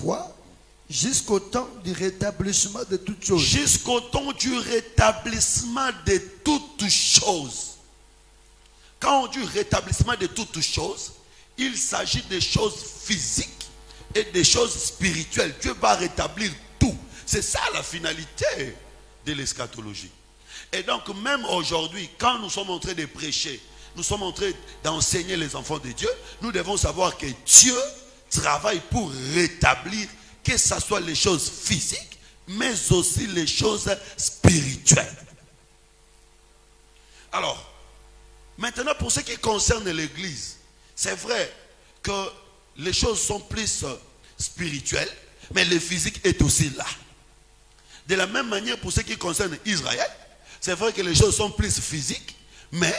foi jusqu'au temps du rétablissement de toutes choses. Jusqu'au temps du rétablissement de toutes choses. Quand on dit rétablissement de toutes choses, il s'agit des choses physiques et des choses spirituelles. Dieu va rétablir tout. C'est ça la finalité de l'eschatologie. Et donc même aujourd'hui, quand nous sommes en train de prêcher, nous sommes en train d'enseigner les enfants de Dieu, nous devons savoir que Dieu travaille pour rétablir, que ce soit les choses physiques, mais aussi les choses spirituelles. Alors, maintenant pour ce qui concerne l'Église, c'est vrai que les choses sont plus spirituelles, mais le physique est aussi là. De la même manière pour ce qui concerne Israël, c'est vrai que les choses sont plus physiques, mais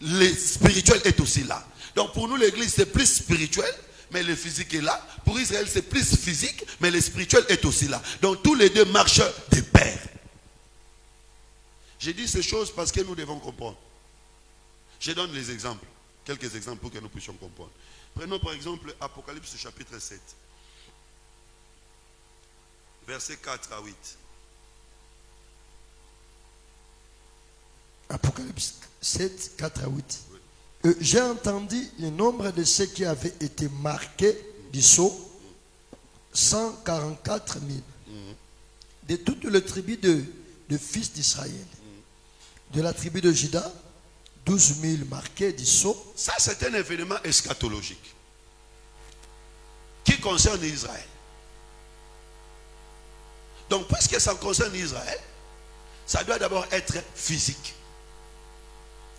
le spirituel est aussi là. Donc pour nous l'Église c'est plus spirituel, mais le physique est là. Pour Israël c'est plus physique, mais le spirituel est aussi là. Donc tous les deux marchent de pair. J'ai dit ces choses parce que nous devons comprendre. Je donne les exemples, quelques exemples pour que nous puissions comprendre. Prenons par exemple Apocalypse chapitre 7, versets 4 à 8. Apocalypse 7, 4 à 8. J'ai entendu le nombre de ceux qui avaient été marqués du sceau, 144 000. De toutes les tribus de fils d'Israël. De la tribu de Juda, 12 000 marqués du sceau. Ça, c'est un événement eschatologique qui concerne Israël. Donc, puisque ça concerne Israël, ça doit d'abord être physique.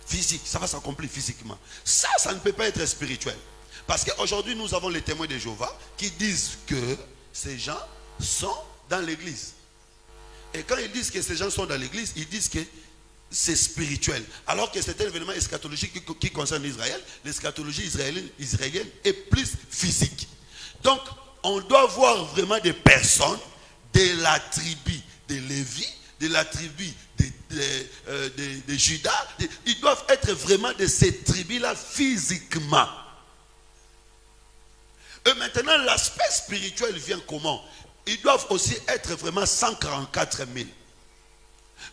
Physique, ça va s'accomplir physiquement. Ça ne peut pas être spirituel. Parce qu'aujourd'hui, nous avons les témoins de Jéhovah qui disent que ces gens sont dans l'église. Et quand ils disent que ces gens sont dans l'église, ils disent que c'est spirituel. Alors que c'est un événement eschatologique qui concerne Israël. L'eschatologie israélienne est plus physique. Donc, on doit voir vraiment des personnes de la tribu de Lévi, de la tribu de Juda. Ils doivent être vraiment de ces tribus-là physiquement. Et maintenant, l'aspect spirituel vient comment? Ils doivent aussi être vraiment 144 000.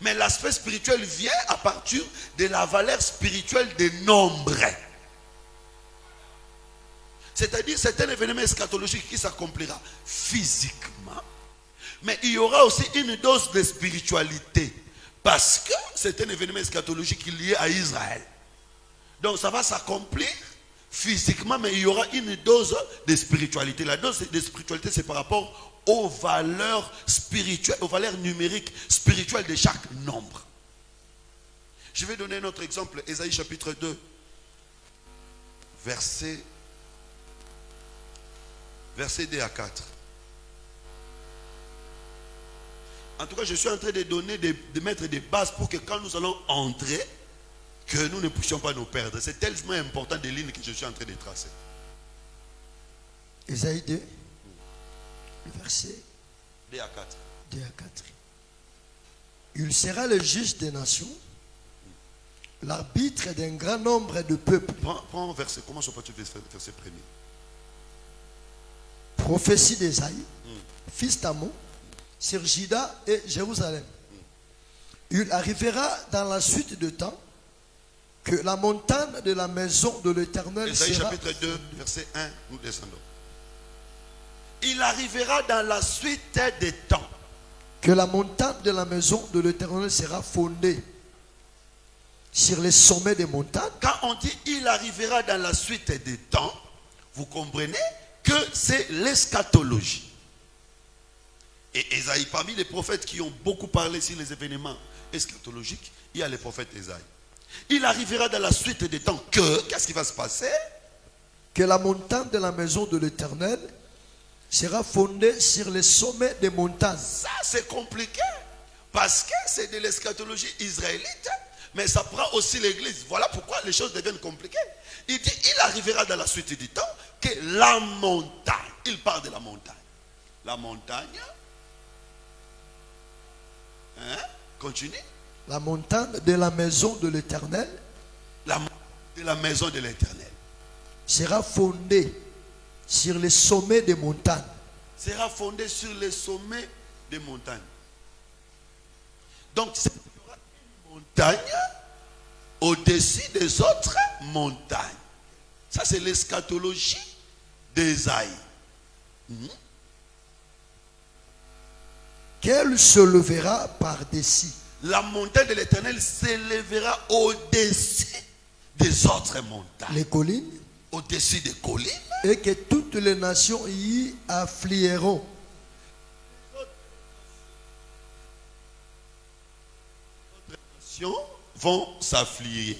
Mais l'aspect spirituel vient à partir de la valeur spirituelle des nombres. C'est-à-dire, c'est un événement eschatologique qui s'accomplira physiquement. Mais il y aura aussi une dose de spiritualité. Parce que c'est un événement eschatologique lié à Israël. Donc ça va s'accomplir physiquement, mais il y aura une dose de spiritualité. La dose de spiritualité, c'est par rapport aux valeurs spirituelles, aux valeurs numériques spirituelles de chaque nombre. Je vais donner un autre exemple. Ésaïe chapitre 2, verset 2 à 4. En tout cas, je suis en train de mettre des bases pour que quand nous allons entrer, que nous ne puissions pas nous perdre. C'est tellement important des lignes que je suis en train de tracer. Ésaïe 2, verset 2 à 4. 2 à 4. Il sera le juge des nations, l'arbitre d'un grand nombre de peuples. Prends un verset. Comment se peut-tu verset premier? Prophétie d'Ésaïe, fils d'Amon, sur Juda et Jérusalem. Il arrivera dans la suite de temps que la montagne de la maison de l'Éternel Ésaïe sera... chapitre 2, verset 1, nous descendons. Il arrivera dans la suite des temps que la montagne de la maison de l'Éternel sera fondée sur les sommets des montagnes. Quand on dit il arrivera dans la suite des temps, vous comprenez que c'est l'eschatologie. Et Ésaïe, parmi les prophètes qui ont beaucoup parlé sur les événements eschatologiques, il y a le prophète Ésaïe. Il arrivera dans la suite des temps que, qu'est-ce qui va se passer? Que la montagne de la maison de l'Éternel sera fondée sur les sommets des montagnes. Ça, c'est compliqué. Parce que c'est de l'eschatologie israélite, mais ça prend aussi l'église. Voilà pourquoi les choses deviennent compliquées. Il dit, il arrivera dans la suite du temps que la montagne, il parle de la montagne. La montagne, continue. La montagne de la maison de l'Éternel De la maison de l'Éternel sera fondée sur les sommets des montagnes. sera fondée sur les sommets des montagnes. Donc, il y aura une montagne au-dessus des autres montagnes. Ça, c'est l'eschatologie d'Ésaïe. Qu'elle se levera par-dessus. La montagne de l'Éternel s'élèvera au-dessus des autres montagnes. Les collines. Au-dessus des collines. Et que toutes les nations y afflieront. Les nations vont s'afflier.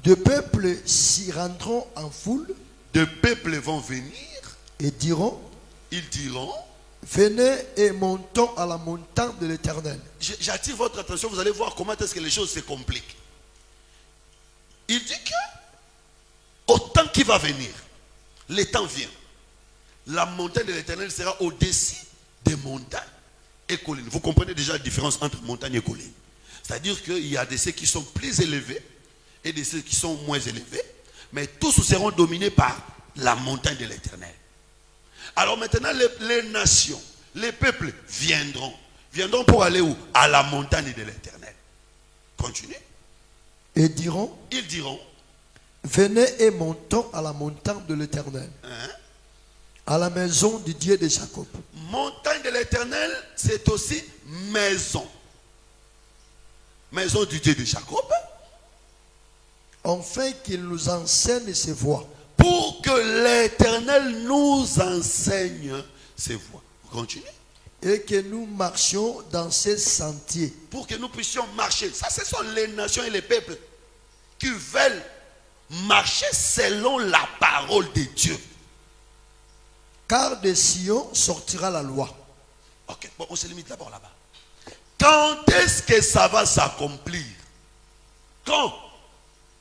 De peuples s'y rendront en foule. De peuples vont venir. Et diront. Ils diront. Venez et montons à la montagne de l'Éternel. J'attire votre attention, vous allez voir comment est-ce que les choses se compliquent. Il dit que au temps qui va venir, le temps vient. La montagne de l'Éternel sera au-dessus des montagnes et collines. Vous comprenez déjà la différence entre montagne et colline. C'est-à-dire qu'il y a de ceux qui sont plus élevés et de ceux qui sont moins élevés. Mais tous seront dominés par la montagne de l'Éternel. Alors maintenant, les nations, les peuples viendront. Viendront pour aller où? À la montagne de l'Éternel. Continue. Et diront. Ils diront. Venez et montons à la montagne de l'Éternel. À la maison du Dieu de Jacob. Montagne de l'Éternel, c'est aussi maison. Maison du Dieu de Jacob. Enfin qu'il nous enseigne ses voies. Pour que l'Éternel nous enseigne ses voies. Continue. Et que nous marchions dans ses sentiers. Pour que nous puissions marcher. Ça, ce sont les nations et les peuples qui veulent marcher selon la parole de Dieu. Car de Sion sortira la loi. Ok, bon, on se limite d'abord là-bas. Quand est-ce que ça va s'accomplir? Quand?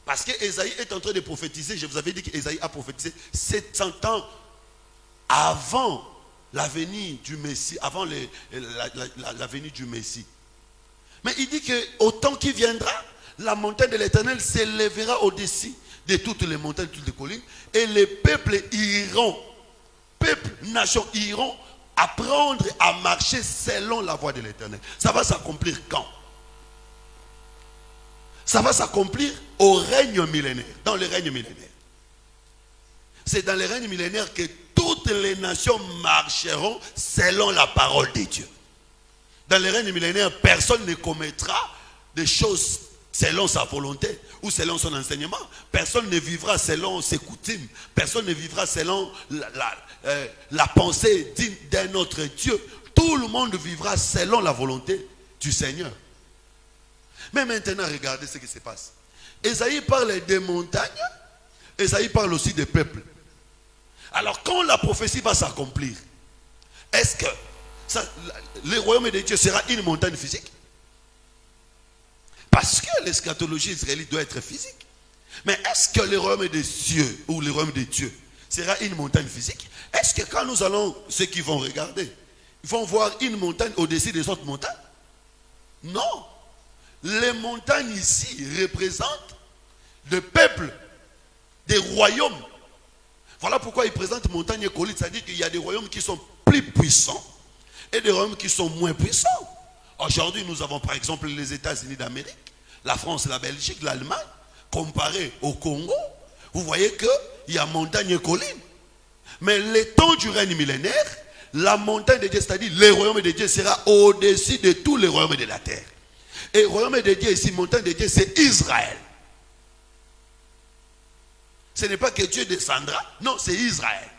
Parce que Ésaïe est en train de prophétiser. Je vous avais dit qu'Ésaïe a prophétisé 700 ans avant la venue du Messie, avant la venue du Messie. Mais il dit qu'au temps qui viendra, la montagne de l'Éternel s'élèvera au-dessus de toutes les montagnes, toutes les collines, et les peuples iront, nations iront apprendre à marcher selon la voie de l'Éternel. Ça va s'accomplir quand? Ça va s'accomplir au règne millénaire, dans le règne millénaire. C'est dans le règne millénaire que toutes les nations marcheront selon la parole de Dieu. Dans le règne millénaire, personne ne commettra des choses selon sa volonté ou selon son enseignement. Personne ne vivra selon ses coutumes. Personne ne vivra selon la pensée d'un autre Dieu. Tout le monde vivra selon la volonté du Seigneur. Mais maintenant, regardez ce qui se passe. Ésaïe parle des montagnes. Ésaïe parle aussi des peuples. Alors, quand la prophétie va s'accomplir, est-ce que le royaume de Dieu sera une montagne physique? Parce que l'eschatologie israélite doit être physique. Mais est-ce que le royaume des cieux ou le royaume de Dieu sera une montagne physique? Est-ce que quand nous allons, ceux qui vont regarder, ils vont voir une montagne au-dessus des autres montagnes? Non. Les montagnes ici représentent le peuple, des royaumes. Voilà pourquoi ils présentent montagne et colline. C'est-à-dire qu'il y a des royaumes qui sont plus puissants et des royaumes qui sont moins puissants. Aujourd'hui, nous avons par exemple les États-Unis d'Amérique, la France, la Belgique, l'Allemagne. Comparé au Congo, vous voyez qu'il y a montagne et colline. Mais le temps du règne millénaire, la montagne de Dieu, c'est-à-dire le royaume de Dieu sera au-dessus de tous les royaumes de la terre. Et le royaume de Dieu ici, montagne de Dieu, c'est Israël. Ce n'est pas que Dieu descendra, non, c'est Israël.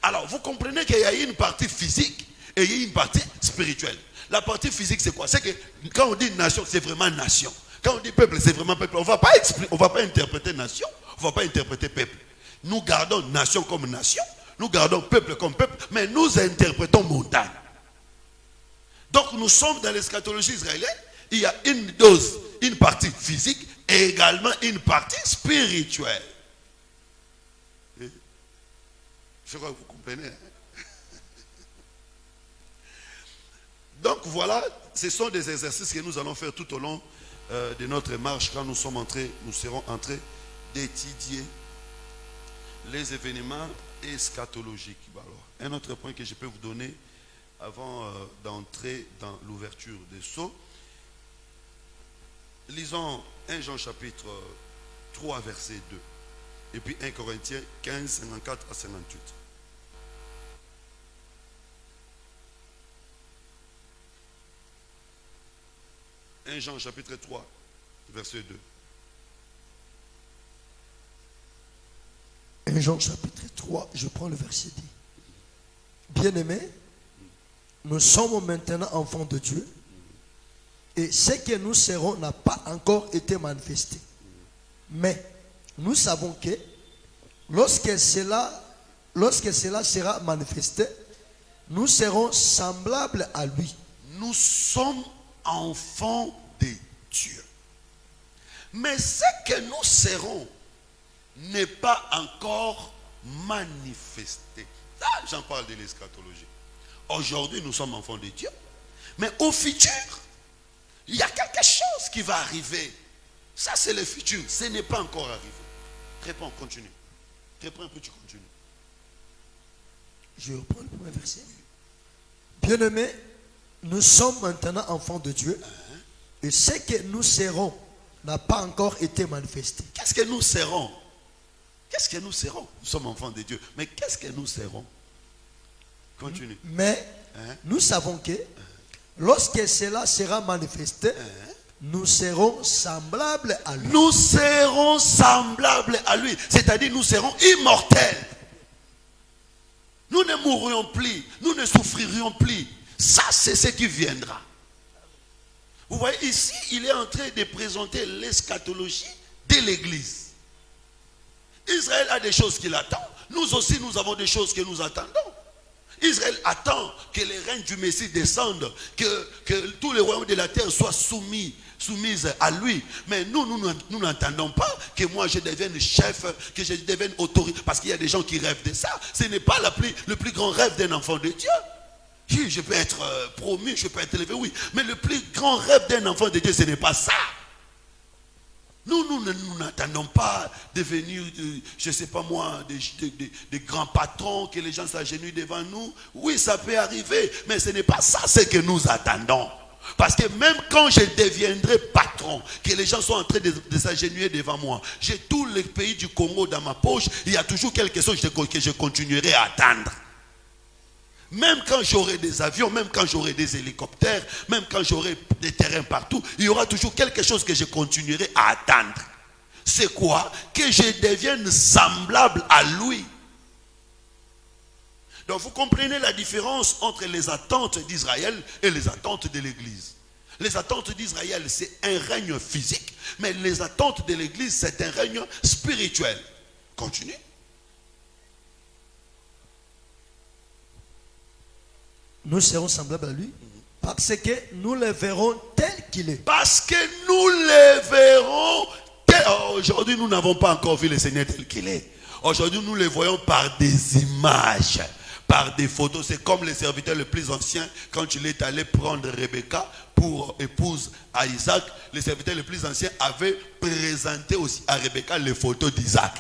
Alors, vous comprenez qu'il y a une partie physique et il y a une partie spirituelle. La partie physique, c'est quoi? C'est que quand on dit nation, c'est vraiment nation. Quand on dit peuple, c'est vraiment peuple. On ne va pas interpréter nation, on ne va pas interpréter peuple. Nous gardons nation comme nation, nous gardons peuple comme peuple, mais nous interprétons montagne. Donc nous sommes dans l'eschatologie israélienne, il y a une dose, une partie physique et également une partie spirituelle. Je crois que vous comprenez. Donc voilà, ce sont des exercices que nous allons faire tout au long de notre marche quand nous serons entrés d'étudier les événements eschatologique. Alors, un autre point que je peux vous donner avant d'entrer dans l'ouverture des sceaux. Lisons 1 Jean chapitre 3 verset 2 et puis 1 Corinthiens 15 54 à 58. 1 Jean chapitre 3 verset 2. 1 Jean chapitre 3, je prends le verset 10. Bien-aimés, nous sommes maintenant enfants de Dieu et ce que nous serons n'a pas encore été manifesté. Mais nous savons que lorsque cela sera manifesté, nous serons semblables à lui. Nous sommes enfants de Dieu. Mais ce que nous serons n'est pas encore manifesté. Là, j'en parle de l'eschatologie. Aujourd'hui, nous sommes enfants de Dieu. Mais au futur, il y a quelque chose qui va arriver. Ça, c'est le futur. Ce n'est pas encore arrivé. Réponds, continue. Réponds, puis tu continues. Je reprends le premier verset. Bien-aimés, nous sommes maintenant enfants de Dieu. Et ce que nous serons n'a pas encore été manifesté. Qu'est-ce que nous serons? Qu'est-ce que nous serons? Nous sommes enfants de Dieu. Mais qu'est-ce que nous serons? Continue. Mais nous savons que lorsque cela sera manifesté, nous serons semblables à lui. Nous serons semblables à lui. C'est-à-dire nous serons immortels. Nous ne mourrions plus. Nous ne souffririons plus. Ça, c'est ce qui viendra. Vous voyez, ici, il est en train de présenter l'eschatologie de l'Église. Israël a des choses qu'il attend. Nous aussi, nous avons des choses que nous attendons. Israël attend que les règnes du Messie descendent, que tous les royaumes de la terre soient soumises à lui. Mais nous n'entendons pas que moi je devienne chef, que je devienne autorité. Parce qu'il y a des gens qui rêvent de ça. Ce n'est pas le plus grand rêve d'un enfant de Dieu. Oui, je peux être promu, je peux être élevé, oui. Mais le plus grand rêve d'un enfant de Dieu, ce n'est pas ça. Nous n'attendons pas devenir, je ne sais pas moi, des grands patrons, que les gens s'agenouillent devant nous. Oui, ça peut arriver, mais ce n'est pas ça ce que nous attendons. Parce que même quand je deviendrai patron, que les gens sont en train de s'agenouiller devant moi, j'ai tous les pays du Congo dans ma poche, il y a toujours quelque chose que je continuerai à attendre. Même quand j'aurai des avions, même quand j'aurai des hélicoptères, même quand j'aurai des terrains partout, il y aura toujours quelque chose que je continuerai à attendre. C'est quoi? Que je devienne semblable à lui. Donc vous comprenez la différence entre les attentes d'Israël et les attentes de l'Église. Les attentes d'Israël, c'est un règne physique, mais les attentes de l'Église, c'est un règne spirituel. Continue. Nous serons semblables à lui parce que nous le verrons tel qu'il est. Parce que nous le verrons tel. Aujourd'hui, nous n'avons pas encore vu le Seigneur tel qu'il est. Aujourd'hui, nous le voyons par des images, par des photos. C'est comme le serviteur le plus ancien, quand il est allé prendre Rebecca pour épouse à Isaac. Le serviteur le plus ancien avait présenté aussi à Rebecca les photos d'Isaac.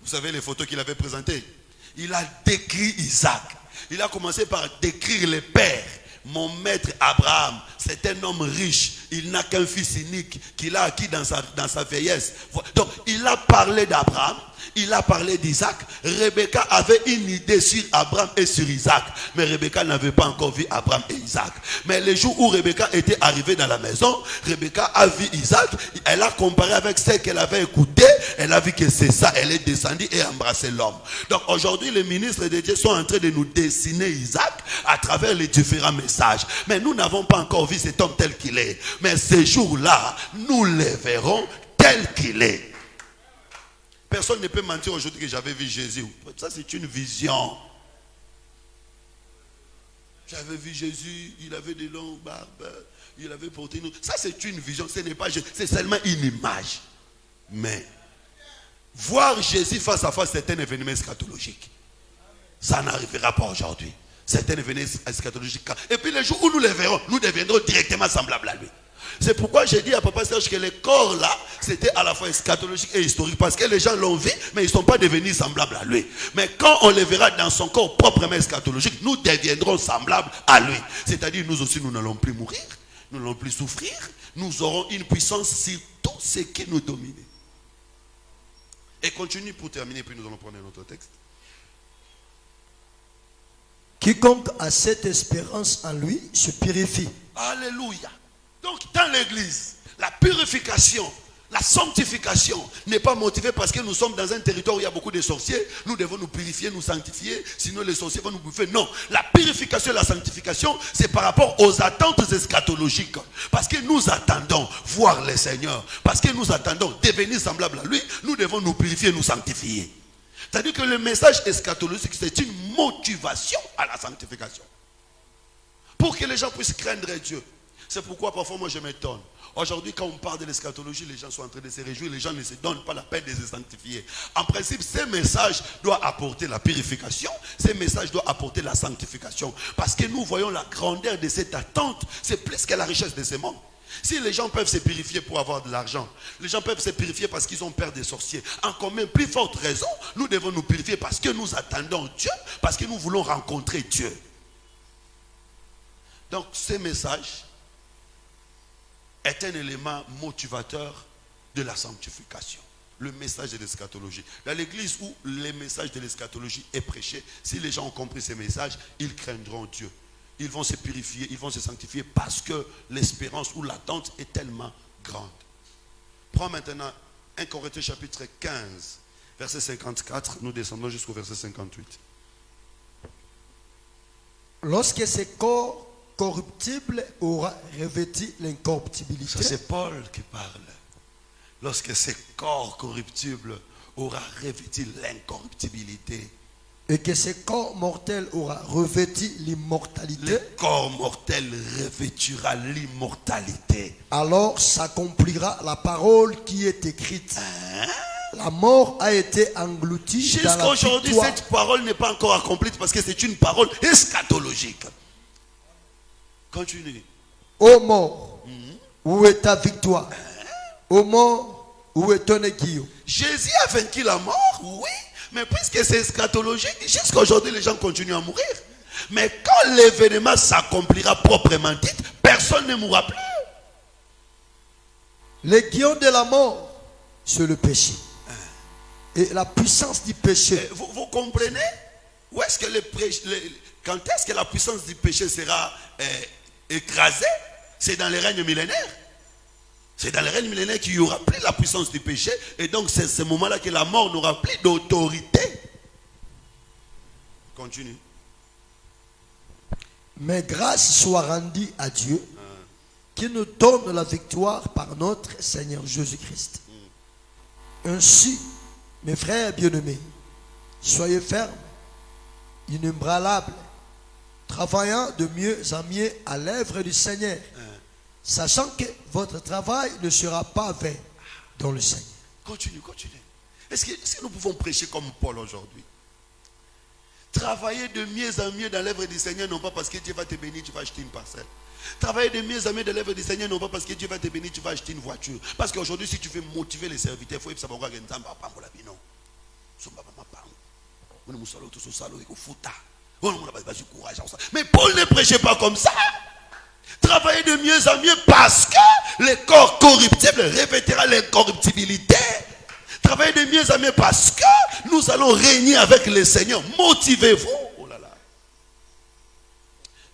Vous savez les photos qu'il avait présentées? Il a décrit Isaac. Il a commencé par décrire le père. Mon maître Abraham, c'est un homme riche. Il n'a qu'un fils unique qu'il a acquis dans sa vieillesse. Donc, il a parlé d'Abraham. Il a parlé d'Isaac. Rebecca avait une idée sur Abraham et sur Isaac. Mais Rebecca n'avait pas encore vu Abraham et Isaac. Mais le jour où Rebecca était arrivée dans la maison, Rebecca a vu Isaac. Elle a comparé avec ce qu'elle avait écouté. Elle a vu que c'est ça. Elle est descendue et a embrassé l'homme. Donc aujourd'hui, les ministres de Dieu sont en train de nous dessiner Isaac à travers les différents messages. Mais nous n'avons pas encore vu cet homme tel qu'il est. Mais ce jour-là, nous le verrons tel qu'il est. Personne ne peut mentir aujourd'hui que j'avais vu Jésus. Ça, c'est une vision. J'avais vu Jésus, il avait des longues barbes, il avait porté nous. Ça, c'est une vision. Ce n'est pas Jésus, c'est seulement une image. Mais voir Jésus face à face, c'est un événement eschatologique. Ça n'arrivera pas aujourd'hui. C'est un événement eschatologique. Et puis, le jour où nous le verrons, nous deviendrons directement semblables à lui. C'est pourquoi j'ai dit à Papa Serge que les corps là, c'était à la fois eschatologique et historique. Parce que les gens l'ont vu, mais ils ne sont pas devenus semblables à lui. Mais quand on les verra dans son corps proprement eschatologique, nous deviendrons semblables à lui. C'est-à-dire, nous aussi, nous n'allons plus mourir, nous n'allons plus souffrir. Nous aurons une puissance sur tout ce qui nous domine. Et continue pour terminer, puis nous allons prendre un autre texte. Quiconque a cette espérance en lui se purifie. Alléluia. Donc dans l'église, la purification, la sanctification n'est pas motivée parce que nous sommes dans un territoire où il y a beaucoup de sorciers. Nous devons nous purifier, nous sanctifier, sinon les sorciers vont nous bouffer. Non, la purification et la sanctification, c'est par rapport aux attentes eschatologiques. Parce que nous attendons voir le Seigneur. Parce que nous attendons devenir semblables à lui. Nous devons nous purifier, nous sanctifier. C'est-à-dire que le message eschatologique, c'est une motivation à la sanctification. Pour que les gens puissent craindre Dieu. C'est pourquoi parfois moi je m'étonne. Aujourd'hui quand on parle de l'eschatologie, les gens sont en train de se réjouir, les gens ne se donnent pas la peine de se sanctifier. En principe, ces messages doivent apporter la purification, ces messages doivent apporter la sanctification. Parce que nous voyons la grandeur de cette attente, c'est plus que la richesse de ce monde. Si les gens peuvent se purifier pour avoir de l'argent, les gens peuvent se purifier parce qu'ils ont peur des sorciers, encore même plus forte raison, nous devons nous purifier parce que nous attendons Dieu, parce que nous voulons rencontrer Dieu. Donc, ce message est un élément motivateur de la sanctification. Le message de l'eschatologie. Dans l'église où le message de l'eschatologie est prêché, si les gens ont compris ce message, ils craindront Dieu. Ils vont se purifier, ils vont se sanctifier parce que l'espérance ou l'attente est tellement grande. Prends maintenant 1 Corinthiens chapitre 15, verset 54. Nous descendons jusqu'au verset 58. Lorsque ce corps corruptible aura revêtu l'incorruptibilité. Ça c'est Paul qui parle. Lorsque ce corps corruptible aura revêtu l'incorruptibilité. Et que ce corps mortel aura revêtu l'immortalité. Le corps mortel revêtira l'immortalité. Alors s'accomplira la parole qui est écrite. La mort a été engloutie dans la victoire. Jusqu'à aujourd'hui, cette parole n'est pas encore accomplie parce que c'est une parole eschatologique. Continue. Ô mort, où est ta victoire? Ô mort, où est ton aiguillon? Jésus a vaincu la mort, oui. Mais puisque c'est eschatologique, jusqu'à aujourd'hui, les gens continuent à mourir. Mais quand l'événement s'accomplira proprement dit, personne ne mourra plus. L'aiguillon de la mort, c'est le péché. Et la puissance du péché. Vous comprenez? Où est-ce que quand est-ce que la puissance du péché sera écrasée? C'est dans les règnes millénaires. C'est dans les règnes millénaires qu'il n'y aura plus la puissance du péché. Et donc c'est ce moment-là que la mort n'aura plus d'autorité. Continue. Mais grâce soit rendue à Dieu qui nous donne la victoire par notre Seigneur Jésus-Christ. Ainsi, mes frères bien-aimés, soyez fermes, inébranlables, travaillant de mieux en mieux à l'œuvre du Seigneur, sachant que votre travail ne sera pas vain dans le Seigneur. Continue. Est-ce que nous pouvons prêcher comme Paul aujourd'hui? Travailler de mieux en mieux dans l'œuvre du Seigneur, non pas parce que Dieu va te bénir, tu vas acheter une parcelle. Travailler de mieux en mieux dans l'œuvre du Seigneur, non pas parce que Dieu va te bénir, tu vas acheter une voiture. Parce qu'aujourd'hui, si tu veux motiver les serviteurs, il faut savoir que mais Paul ne prêchait pas comme ça. Travailler de mieux en mieux parce que le corps corruptible revêtira l'incorruptibilité. Travailler de mieux en mieux parce que nous allons régner avec le Seigneur. Motivez-vous. Oh là là.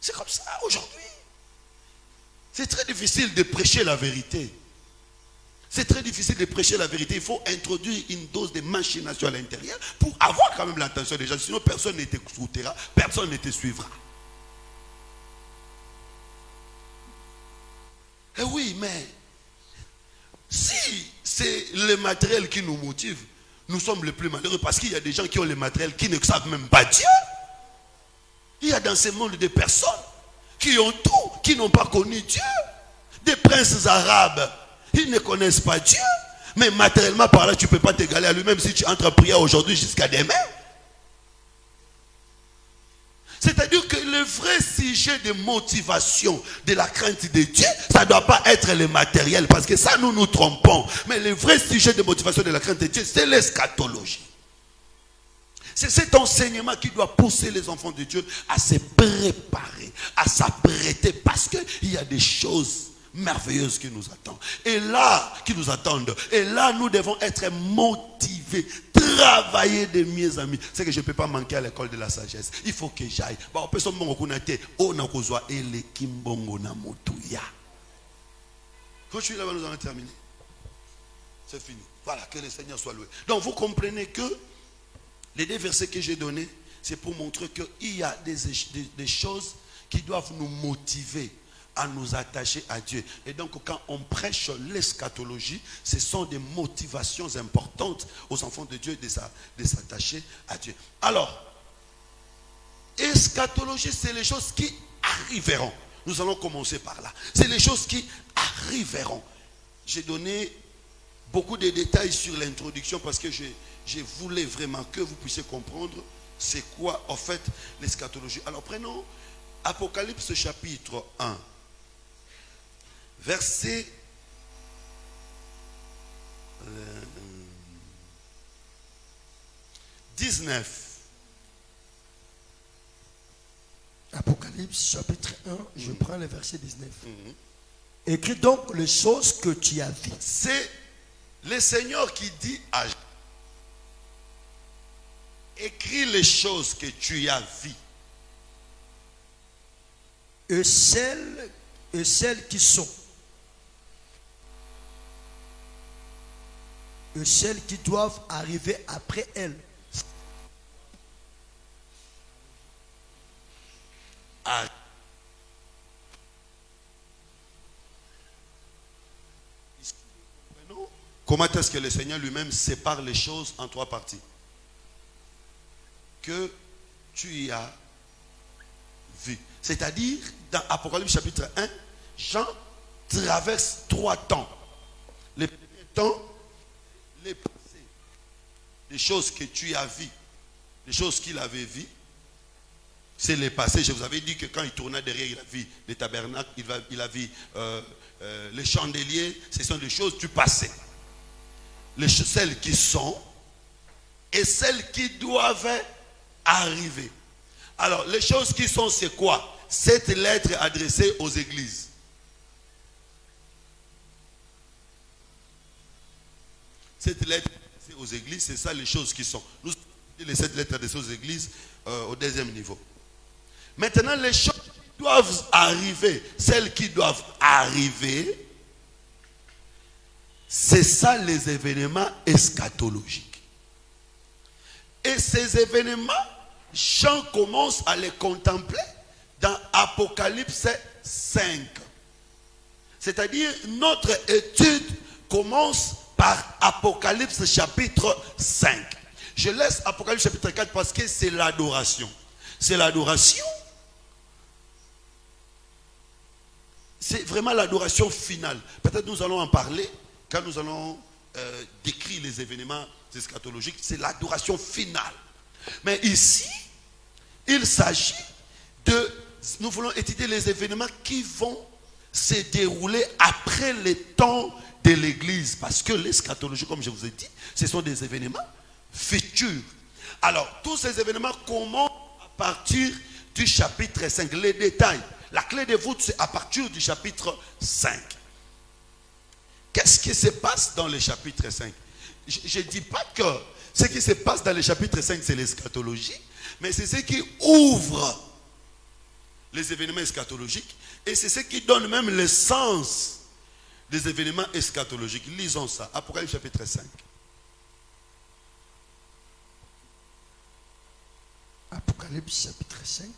C'est comme ça aujourd'hui. C'est très difficile de prêcher la vérité. C'est très difficile de prêcher la vérité. Il faut introduire une dose de machination à l'intérieur pour avoir quand même l'attention des gens. Sinon personne ne t'écoutera, personne ne te suivra. Eh oui, mais si c'est le matériel qui nous motive, nous sommes les plus malheureux parce qu'il y a des gens qui ont le matériel qui ne savent même pas Dieu. Il y a dans ce monde des personnes qui ont tout, qui n'ont pas connu Dieu. Des princes arabes, ils ne connaissent pas Dieu. Mais matériellement par là, tu ne peux pas t'égaler à lui-même si tu entres à prière aujourd'hui jusqu'à demain. C'est-à-dire que le vrai sujet de motivation de la crainte de Dieu, ça ne doit pas être le matériel, parce que ça nous nous trompons. Mais le vrai sujet de motivation de la crainte de Dieu, c'est l'eschatologie. C'est cet enseignement qui doit pousser les enfants de Dieu à se préparer, à s'apprêter, parce qu'il y a des choses merveilleuses qui nous attendent. Et là, qui nous attendent. Et là, nous devons être motivés, travailler de mieux amis. C'est que je ne peux pas manquer à l'école de la sagesse. Il faut que j'aille. Quand je suis là-bas, nous allons terminer. C'est fini. Voilà, que le Seigneur soit loué. Donc, vous comprenez que les 2 versets que j'ai donnés, c'est pour montrer qu'il y a des choses qui doivent nous motiver à nous attacher à Dieu. Et donc, quand on prêche l'eschatologie, ce sont des motivations importantes aux enfants de Dieu de s'attacher à Dieu. Alors, eschatologie, c'est les choses qui arriveront. Nous allons commencer par là. C'est les choses qui arriveront. J'ai donné beaucoup de détails sur l'introduction parce que je voulais vraiment que vous puissiez comprendre c'est quoi en fait l'eschatologie. Alors prenons Apocalypse chapitre 1, verset 19. Apocalypse chapitre 1, je prends le verset 19. Écris donc les choses que tu as vues. C'est le Seigneur qui dit à Jean, écris les choses que tu as vues. Et celles qui sont. Et celles qui doivent arriver après elles. Ah. Comment est-ce que le Seigneur lui-même sépare les choses en 3 parties? Que tu as vu. C'est-à-dire, dans Apocalypse chapitre 1, Jean traverse 3 temps. Le premier temps, les passés, les choses que tu as vues, les choses qu'il avait vues, c'est les passés. Je vous avais dit que quand il tourna derrière, il a vu les tabernacles, il a vu les chandeliers, ce sont des choses du passé. Celles qui sont et celles qui doivent arriver. Alors, les choses qui sont, c'est quoi? Cette lettre adressée aux églises. Cette lettre adressée aux églises, c'est ça les choses qui sont. Nous avons cette lettre adressée aux églises au 2e niveau. Maintenant, les choses qui doivent arriver, celles qui doivent arriver, c'est ça les événements eschatologiques. Et ces événements, Jean commence à les contempler dans Apocalypse 5. C'est-à-dire, notre étude commence par Apocalypse chapitre 5. Je laisse Apocalypse chapitre 4 parce que c'est l'adoration. C'est l'adoration. C'est vraiment l'adoration finale. Peut-être nous allons en parler quand nous allons décrire les événements eschatologiques. C'est l'adoration finale. Mais ici, il s'agit nous voulons étudier les événements qui vont se dérouler après les temps de l'église. Parce que l'eschatologie, comme je vous ai dit, ce sont des événements futurs. Alors, tous ces événements commencent à partir du chapitre 5. Les détails, la clé de voûte, c'est à partir du chapitre 5. Qu'est-ce qui se passe dans le chapitre 5? Je ne dis pas que ce qui se passe dans le chapitre 5, c'est l'eschatologie, mais c'est ce qui ouvre les événements eschatologiques et c'est ce qui donne même le sens des événements eschatologiques. Lisons ça, Apocalypse chapitre 5. Apocalypse chapitre 5.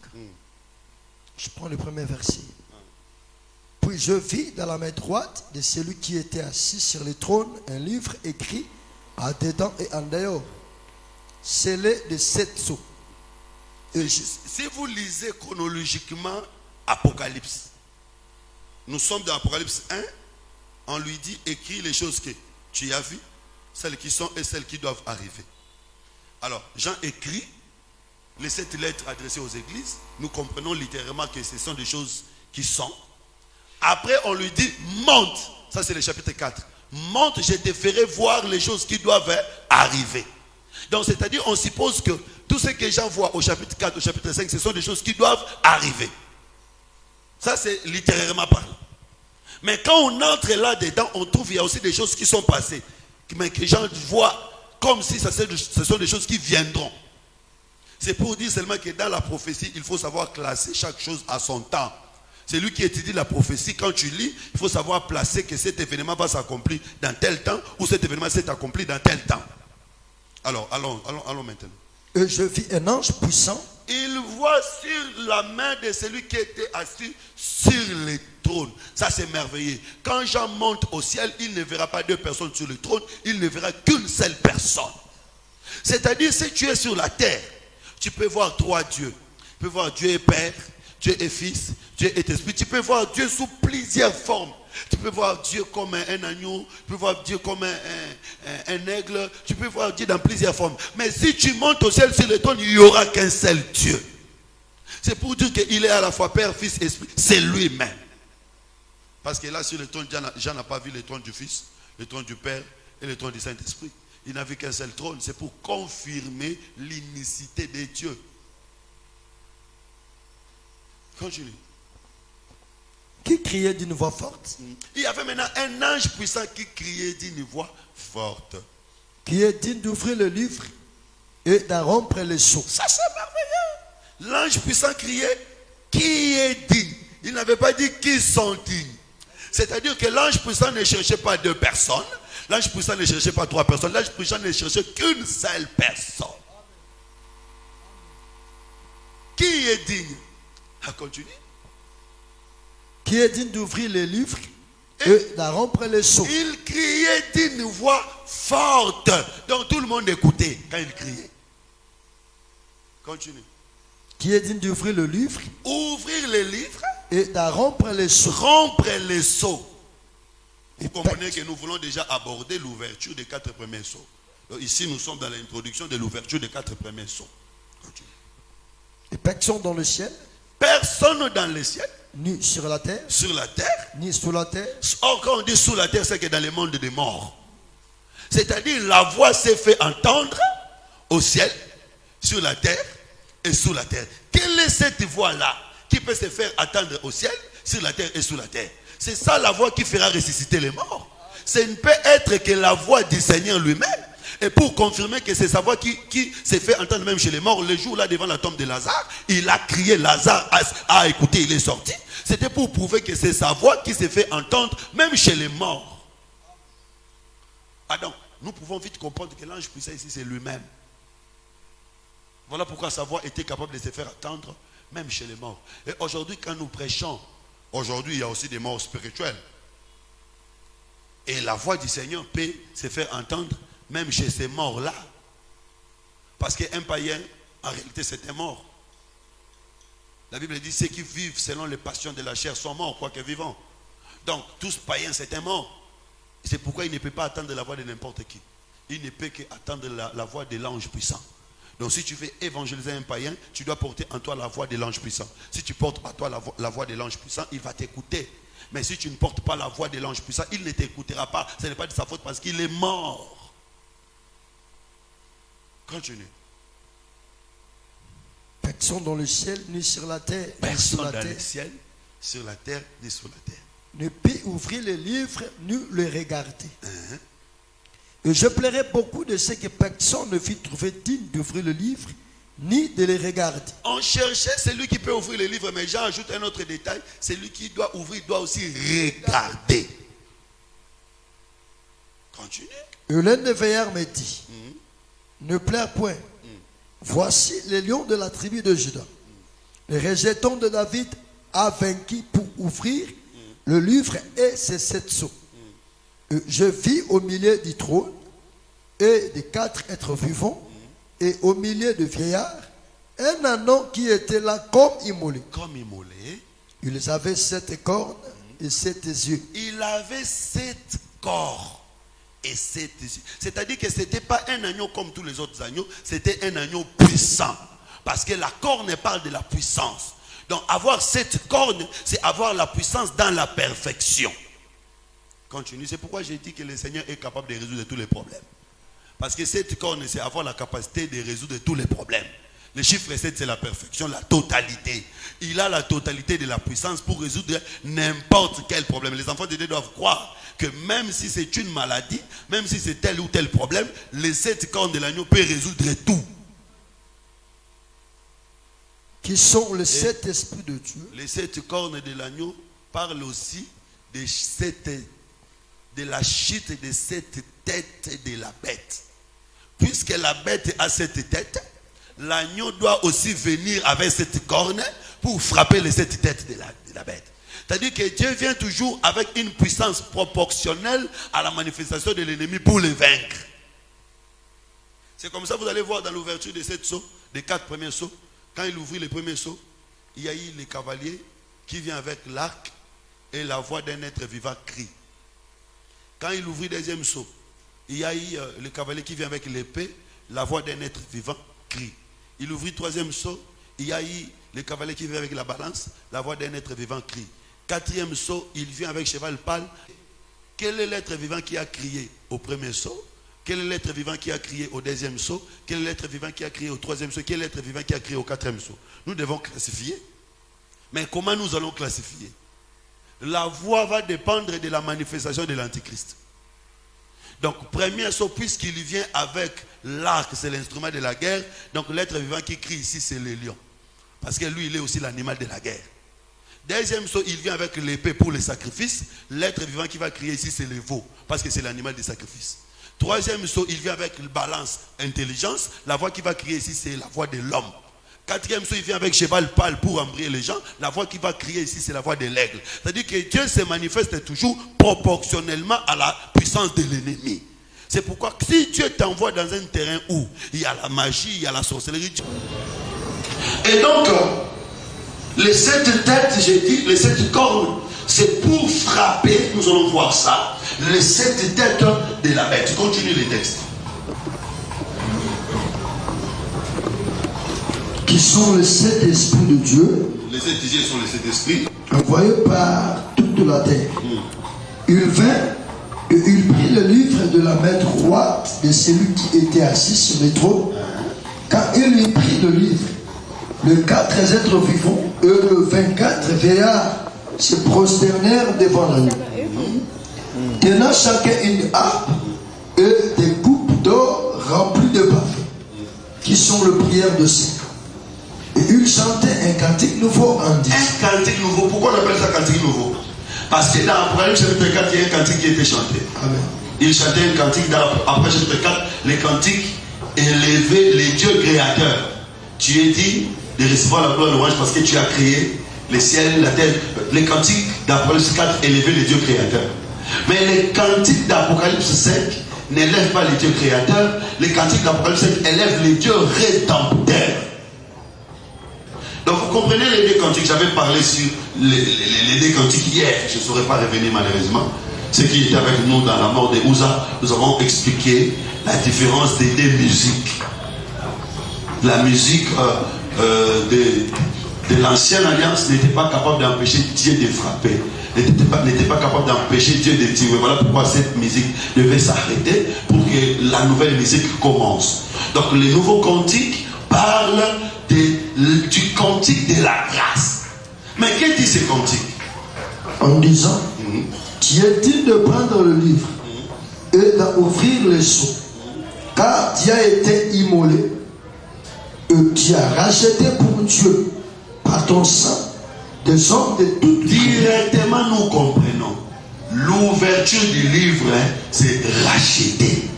Je prends le premier verset. Puis je vis dans la main droite de celui qui était assis sur le trône un livre écrit en dedans et en dehors, scellé de 7 sceaux. Si vous lisez chronologiquement Apocalypse, nous sommes dans Apocalypse 1, on lui dit écris les choses que tu as vues, celles qui sont et celles qui doivent arriver. Alors, Jean écrit les 7 lettres adressées aux églises, nous comprenons littéralement que ce sont des choses qui sont. Après, on lui dit, monte. Ça, c'est le chapitre 4. Monte, je te ferai voir les choses qui doivent arriver. Donc, c'est-à-dire, on suppose que tout ce que Jean voit au chapitre 4, au chapitre 5, ce sont des choses qui doivent arriver. Ça, c'est littérairement parlant. Mais quand on entre là-dedans, on trouve qu'il y a aussi des choses qui sont passées. Mais que Jean voit comme si ce sont des choses qui viendront. C'est pour dire seulement que dans la prophétie, il faut savoir classer chaque chose à son temps. C'est lui qui étudie la prophétie. Quand tu lis, il faut savoir placer que cet événement va s'accomplir dans tel temps ou cet événement s'est accompli dans tel temps. Alors, allons maintenant. Et je vis un ange puissant. Il voit sur la main de celui qui était assis sur le trône. Ça, c'est merveilleux. Quand Jean monte au ciel, il ne verra pas 2 personnes sur le trône. Il ne verra qu'une seule personne. C'est-à-dire, si tu es sur la terre, tu peux voir 3 dieux. Tu peux voir Dieu est Père, Dieu est Fils, Dieu est Esprit. Tu peux voir Dieu sous plusieurs formes. Tu peux voir Dieu comme un agneau, tu peux voir Dieu comme un aigle, tu peux voir Dieu dans plusieurs formes. Mais si tu montes au ciel sur le trône, il n'y aura qu'un seul Dieu. C'est pour dire qu'il est à la fois Père, Fils, Esprit. C'est lui-même. Parce que là, sur le trône, Jean n'a pas vu le trône du Fils, le trône du Père et le trône du Saint-Esprit. Il n'a vu qu'un seul trône. C'est pour confirmer l'unicité des dieux. Continue. Qui criait d'une voix forte. Il y avait maintenant un ange puissant qui criait d'une voix forte. Qui est digne d'ouvrir le livre et d'en rompre les sceaux. Ça, c'est merveilleux. L'ange puissant criait, qui est digne. Il n'avait pas dit qui sont dignes. C'est-à-dire que l'ange puissant ne cherchait pas 2 personnes. L'ange puissant ne cherchait pas 3 personnes. L'ange puissant ne cherchait qu'une seule personne. Qui est digne? On continue. Qui est digne d'ouvrir les livres et d'en rompre les sceaux. Il criait d'une voix forte. Donc tout le monde écoutait quand il criait. Continue. Qui est digne d'ouvrir le livre. Ouvrir les livres. Et d'en rompre les sceaux. Rompre les sceaux. Vous comprenez que nous voulons déjà aborder l'ouverture des 4 premiers sceaux. Donc ici nous sommes dans l'introduction de l'ouverture des 4 premiers sceaux. Continue. Et personne dans le ciel. Personne dans le ciel. Ni sur la terre. Sur la terre. Ni sous la terre. Or, quand on dit sous la terre, c'est que dans le monde des morts. C'est-à-dire, la voix s'est fait entendre au ciel, sur la terre et sous la terre. Quelle est cette voix-là qui peut se faire entendre au ciel, sur la terre et sous la terre? C'est ça la voix qui fera ressusciter les morts. Ce ne peut être que la voix du Seigneur lui-même. Et pour confirmer que c'est sa voix qui s'est fait entendre même chez les morts, le jour là devant la tombe de Lazare, il a crié, Lazare a écouté, il est sorti. C'était pour prouver que c'est sa voix qui s'est fait entendre même chez les morts. Ah donc, nous pouvons vite comprendre que l'ange puissant ici c'est lui-même. Voilà pourquoi sa voix était capable de se faire entendre même chez les morts. Et aujourd'hui quand nous prêchons, aujourd'hui il y a aussi des morts spirituels. Et la voix du Seigneur peut se faire entendre même chez ces morts-là. Parce qu'un païen, en réalité, c'est un mort. La Bible dit, ceux qui vivent selon les passions de la chair sont morts, quoique vivants. Donc, tous païens, c'est un mort. C'est pourquoi il ne peut pas attendre la voix de n'importe qui. Il ne peut qu'attendre la voix de l'ange puissant. Donc, si tu veux évangéliser un païen, tu dois porter en toi la voix de l'ange puissant. Si tu portes à toi la voix de l'ange puissant, il va t'écouter. Mais si tu ne portes pas la voix de l'ange puissant, il ne t'écoutera pas. Ce n'est pas de sa faute parce qu'il est mort. Continue. Personne dans le ciel, ni sur la terre, ni sous Personne la dans terre. le ciel, sur la terre, ni sous la terre. Ne peut ouvrir les livres, ni les regarder. Et je plairais beaucoup de ce que personne ne fit trouver digne d'ouvrir le livre, ni de les regarder. On cherchait celui qui peut ouvrir le livre, mais j'ajoute un autre détail. Celui qui doit ouvrir doit aussi regarder. Continue. Et l'un des veillards me dit, ne pleure point. Voici les lions de la tribu de Juda. Le rejeton de David a vaincu pour ouvrir le livre et ses 7 sceaux. Je vis au milieu du trône et des 4 êtres vivants et au milieu de vieillards un anon qui était là comme immolé. Comme immolé. Il avait 7 cornes et 7 yeux. Il avait 7 corps et 7 yeux. C'est-à-dire que ce n'était pas un agneau comme tous les autres agneaux, c'était un agneau puissant. Parce que la corne parle de la puissance. Donc avoir cette corne, c'est avoir la puissance dans la perfection. Continue. C'est pourquoi j'ai dit que le Seigneur est capable de résoudre tous les problèmes. Parce que cette corne, c'est avoir la capacité de résoudre tous les problèmes. Le chiffre 7, c'est la perfection, la totalité. Il a la totalité de la puissance pour résoudre n'importe quel problème. Les enfants de Dieu doivent croire que même si c'est une maladie, même si c'est tel ou tel problème, les 7 cornes de l'agneau peuvent résoudre tout. Qui sont les 7 esprits de Dieu. Les 7 cornes de l'agneau parlent aussi de la chute de 7 têtes de la bête. Puisque la bête a 7 têtes, l'agneau doit aussi venir avec cette corne pour frapper les 7 têtes de la bête. C'est-à-dire que Dieu vient toujours avec une puissance proportionnelle à la manifestation de l'ennemi pour le vaincre. C'est comme ça, vous allez voir dans l'ouverture de 7 sceaux, des 4 premiers sceaux, quand il ouvrit les premiers sceaux, il y a eu le cavalier qui vient avec l'arc et la voix d'un être vivant crie. Quand il ouvrit le deuxième sceau, il y a eu le cavalier qui vient avec l'épée, la voix d'un être vivant crie. Il ouvrit le troisième sceau, il y a eu le cavalier qui vient avec la balance, la voix d'un être vivant crie. Quatrième sceau, il vient avec cheval pâle. Quel est l'être vivant qui a crié au premier sceau? Quel est l'être vivant qui a crié au deuxième sceau? Quel est l'être vivant qui a crié au troisième sceau? Quel est l'être vivant qui a crié au quatrième sceau? Nous devons classifier. Mais comment nous allons classifier? La voix va dépendre de la manifestation de l'Antichrist. Donc, premier sceau, puisqu'il vient avec l'arc, c'est l'instrument de la guerre. Donc, l'être vivant qui crie ici, c'est le lion. Parce que lui, il est aussi l'animal de la guerre. Deuxième sceau, il vient avec l'épée pour le sacrifice. L'être vivant qui va crier ici, c'est le veau. Parce que c'est l'animal du sacrifice. Troisième sceau, il vient avec balance, intelligence. La voix qui va crier ici, c'est la voix de l'homme. Quatrième sceau, il vient avec cheval pâle pour embrayer les gens. La voix qui va crier ici, c'est la voix de l'aigle. C'est-à-dire que Dieu se manifeste toujours proportionnellement à la puissance de l'ennemi. C'est pourquoi si Dieu t'envoie dans un terrain où il y a la magie, il y a la sorcellerie. Et donc, les 7 têtes, j'ai dit, les 7 cornes, c'est pour frapper, nous allons voir ça, les 7 têtes de la bête. Continue les textes. Qui sont les 7 esprits de Dieu. Les 7 diziers sont les 7 esprits. Envoyés par toute la terre. Il vint et il prit le livre de la main droite de celui qui était assis sur le trône. Quand il y prit le livre, les 4 êtres vivants et les 24 vieillards se prosternèrent devant l'agneau, tenant chacun une harpe et des coupes d'or remplies de parfums, qui sont les prières de saints. Et il chantait un cantique nouveau en disant. Un cantique nouveau. Pourquoi on appelle ça cantique nouveau? Parce que dans Apocalypse chapitre 4, il y a un cantique qui était chanté. Amen. Il chantait un cantique dans Apocalypse chapitre 4, les cantiques élever les dieux créateurs. Tu es dit de recevoir la gloire et l'ouange parce que tu as créé les ciels, la terre. Les cantiques d'Apocalypse 4 élever les dieux créateurs. Mais les cantiques d'Apocalypse 5 n'élèvent pas les dieux créateurs. Les cantiques d'Apocalypse 5 élèvent les dieux rédempteurs. Donc vous comprenez les deux cantiques. J'avais parlé sur les deux cantiques hier. Je ne saurais pas revenir malheureusement. Ceux qui étaient avec nous dans la mort de Uza, nous avons expliqué la différence des deux musiques. La musique de l'ancienne alliance n'était pas capable d'empêcher Dieu de frapper. N'était pas capable d'empêcher Dieu de tirer. Voilà pourquoi cette musique devait s'arrêter pour que la nouvelle musique commence. Donc les nouveaux cantiques parlent du cantique de la grâce. Mais qu'est-ce que dit ce cantique? En disant, tu es digne de prendre le livre et d'ouvrir les sceaux, car tu as été immolé et tu as racheté pour Dieu par ton sang des hommes de toute vie. Directement nous comprenons l'ouverture du livre, c'est racheter.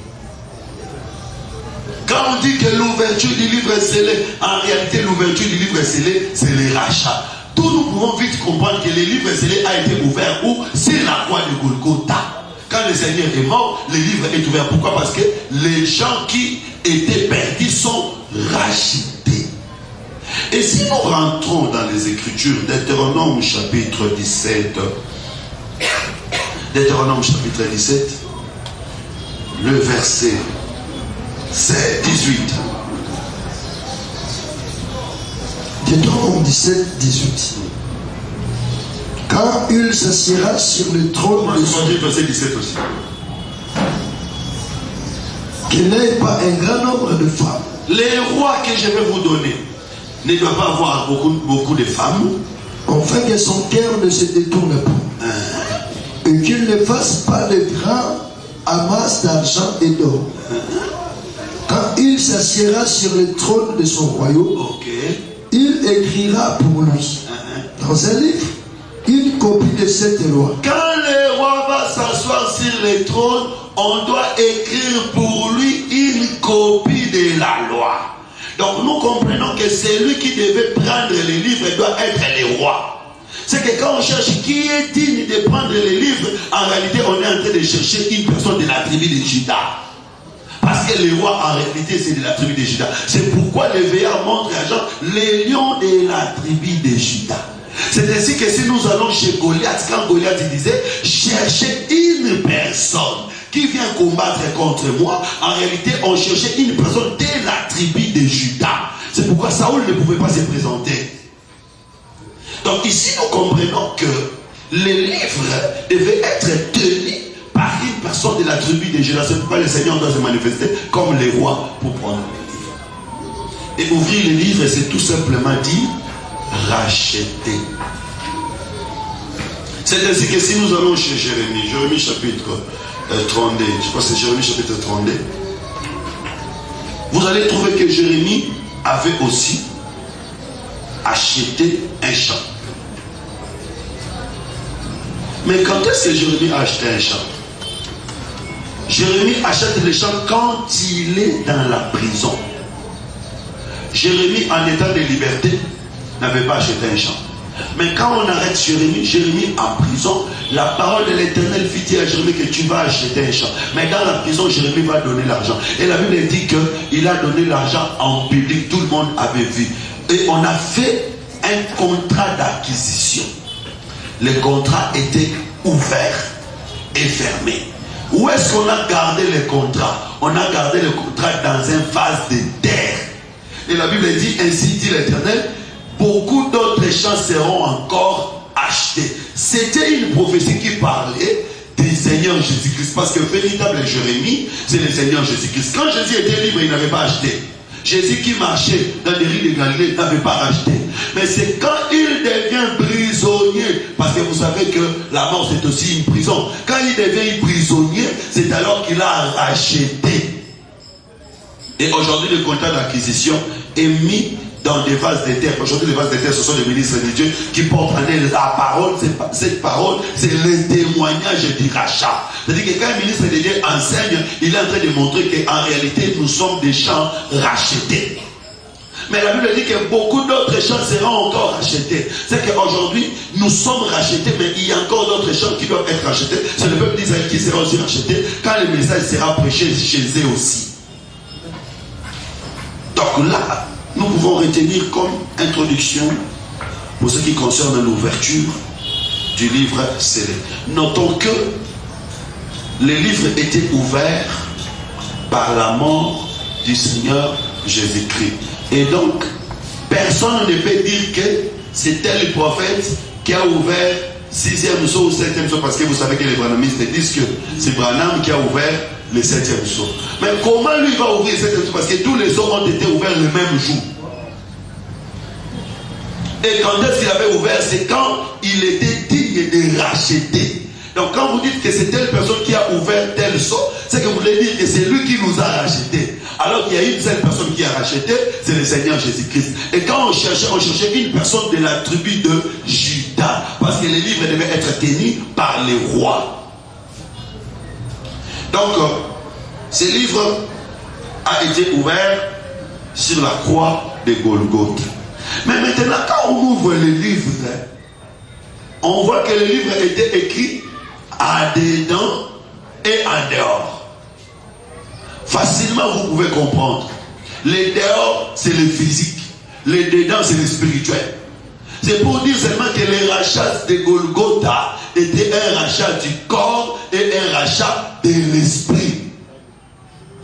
Quand on dit que l'ouverture du livre est scellée, en réalité l'ouverture du livre est scellée, c'est le rachat. Tous nous pouvons vite comprendre que le livre scellé a été ouvert où? C'est la croix de Golgotha. Quand le Seigneur est mort, le livre est ouvert. Pourquoi? Parce que les gens qui étaient perdus sont rachetés. Et si nous rentrons dans les Écritures, Deutéronome chapitre 17, Deutéronome chapitre 17, le verset c'est 18. Deutéronome 17, 18. Quand il s'assiera sur le trône de son... verset 17 aussi. Qu'il n'ait pas un grand nombre de femmes. Les rois que je vais vous donner ne doivent pas avoir beaucoup de femmes. Afin que son cœur ne se détourne pas. Et qu'il ne fasse pas de grands amasses d'argent et d'or. Quand il s'assiera sur le trône de son royaume, il écrira pour lui, dans un livre, une copie de cette loi. Quand le roi va s'asseoir sur le trône, on doit écrire pour lui une copie de la loi. Donc nous comprenons que celui qui devait prendre les livres doit être le roi. C'est que quand on cherche qui est digne de prendre les livres, en réalité on est en train de chercher une personne de la tribu de Juda. Parce que le roi en réalité c'est de la tribu de Juda. C'est pourquoi le veillard montre à Jean les lions de la tribu de Juda. C'est ainsi que si nous allons chez Goliath, quand Goliath disait cherchez une personne qui vient combattre contre moi, en réalité on cherchait une personne de la tribu de Juda. C'est pourquoi Saoul ne pouvait pas se présenter. Donc ici nous comprenons que les livres devaient être tenus par une personne de la tribu de Juda. C'est pourquoi le Seigneur doit se manifester comme les rois pour prendre les livres. Et ouvrir les livres, c'est tout simplement dire racheter. C'est ainsi que si nous allons chez Jérémie chapitre 32, je crois que c'est Jérémie chapitre 32, vous allez trouver que Jérémie avait aussi acheté un champ. Mais quand est-ce que Jérémie a acheté un champ? Jérémie achète le champ quand il est dans la prison. Jérémie en état de liberté n'avait pas acheté un champ. Mais quand on arrête Jérémie en prison, la parole de l'Éternel fit dire à Jérémie que tu vas acheter un champ. Mais dans la prison, Jérémie va donner l'argent. Et la Bible dit qu'il a donné l'argent en public, tout le monde avait vu. Et on a fait un contrat d'acquisition. Le contrat était ouvert et fermé. Où est-ce qu'on a gardé le contrat? On a gardé le contrat dans un vase de terre. Et la Bible dit, ainsi dit l'Éternel, beaucoup d'autres champs seront encore achetés. C'était une prophétie qui parlait du Seigneur Jésus-Christ. Parce que le véritable Jérémie, c'est le Seigneur Jésus-Christ. Quand Jésus était libre, il n'avait pas acheté. Jésus qui marchait dans les rues de Galilée n'avait pas racheté. Mais c'est quand il devient prisonnier, parce que vous savez que la mort c'est aussi une prison. Quand il devient prisonnier, c'est alors qu'il a racheté. Et aujourd'hui, le contrat d'acquisition est mis dans des vases de terre. Aujourd'hui, les vases de terre, ce sont des ministres de Dieu qui portent en eux la parole. Cette parole, c'est le témoignage du rachat. C'est-à-dire que quand un ministre de Dieu enseigne, il est en train de montrer qu'en réalité, nous sommes des champs rachetés. Mais la Bible dit que beaucoup d'autres champs seront encore rachetés. C'est qu'aujourd'hui, nous sommes rachetés, mais il y a encore d'autres champs qui doivent être rachetés. C'est le peuple d'Israël qui sera aussi racheté quand le message sera prêché chez eux aussi. Donc là, nous pouvons retenir comme introduction pour ce qui concerne l'ouverture du livre scellé. Notons que les livres étaient ouverts par la mort du Seigneur Jésus-Christ. Et donc, personne ne peut dire que c'est tel prophète qui a ouvert 6e saut ou 7e saut, parce que vous savez que les branhamistes disent que c'est Branham qui a ouvert le 7e saut. Mais comment lui va ouvrir le 7e saut? Parce que tous les sauts ont été ouverts le même jour. Et quand est-ce qu'il avait ouvert? C'est quand il était digne de racheter. Donc quand vous dites que c'est telle personne qui a ouvert tel saut, c'est que vous voulez dire que c'est lui qui nous a rachetés. Alors qu'il y a une seule personne qui a racheté, c'est le Seigneur Jésus-Christ. Et quand on cherchait une personne de la tribu de Juda, parce que les livres devaient être tenus par les rois. Donc, ce livre a été ouvert sur la croix de Golgotha. Mais maintenant, quand on ouvre le livre, on voit que le livre était écrit à dedans et en dehors. Facilement, vous pouvez comprendre. Le dehors, c'est le physique. Le dedans, c'est le spirituel. C'est pour dire seulement que le rachat de Golgotha était un rachat du corps et un rachat de l'esprit.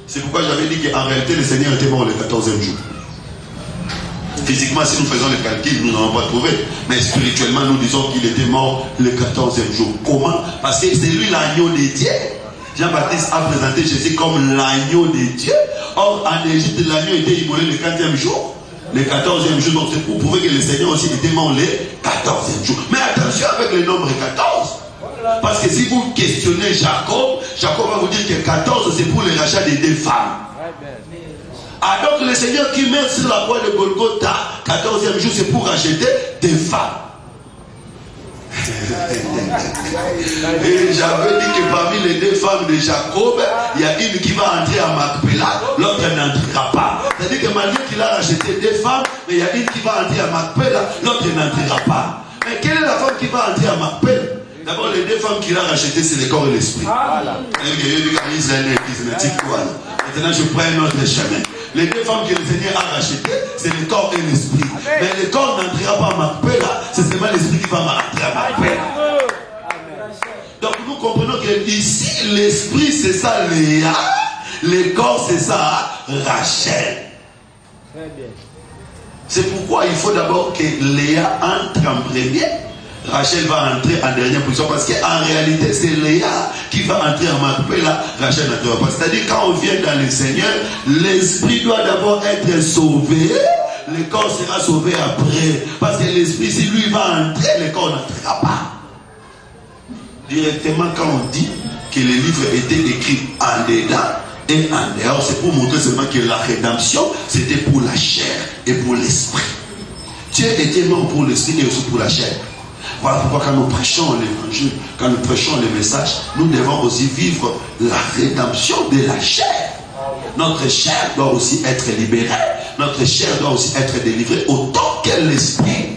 C'est pourquoi j'avais dit qu'en réalité, le Seigneur était mort le 14e jour. Physiquement, si nous faisons le calcul, nous n'allons pas trouver. Mais spirituellement, nous disons qu'il était mort le 14e jour. Comment? Parce que c'est lui l'agneau de Dieu. Jean-Baptiste a présenté Jésus comme l'agneau de Dieu. Or, en Égypte, l'agneau était immolé le 15e jour. Le 14e jour. Donc, c'est pour prouver que le Seigneur aussi était mort le 14e jour. Mais attention avec le nombre 14. Parce que si vous questionnez Jacob, Jacob va vous dire que 14 c'est pour le rachat des 2 femmes. Ah, donc le Seigneur qui meurt sur la croix de Golgotha, 14e jour, c'est pour racheter des femmes. Et j'avais dit que parmi les 2 femmes de Jacob, il y a une qui va entrer à Macpéla, l'autre n'entrera pas. C'est-à-dire que malgré qu'il a racheté 2 femmes, mais il y a une qui va entrer à Macpéla, l'autre n'entrera pas. Mais quelle est la femme qui va entrer à Macpéla? D'abord, les 2 femmes qu'il a rachetées, c'est le corps et l'esprit. Maintenant, je prends un autre chemin. Les 2 femmes que le Seigneur a rachetées, c'est le corps et l'esprit. Mais le corps n'entrera pas à Macpéla, c'est seulement l'esprit qui va entrer à Macpéla. Donc nous comprenons que ici, l'esprit c'est ça Léa, le corps c'est ça Rachel. C'est pourquoi il faut d'abord que Léa entre en premier. Rachel va entrer en dernière position parce qu'en réalité c'est Léa qui va entrer en Macpéla, Rachel n'entrera pas. C'est-à-dire quand on vient dans le Seigneur, l'esprit doit d'abord être sauvé, le corps sera sauvé après. Parce que l'esprit, si lui va entrer, le corps n'entrera pas. Directement quand on dit que les livres étaient écrits en dedans et en dehors, c'est pour montrer seulement que la rédemption c'était pour la chair et pour l'esprit. Dieu était mort pour l'esprit et aussi pour la chair. Voilà pourquoi quand nous prêchons l'évangile, quand nous prêchons les messages, nous devons aussi vivre la rédemption de la chair. Notre chair doit aussi être libérée. Notre chair doit aussi être délivrée autant que l'esprit.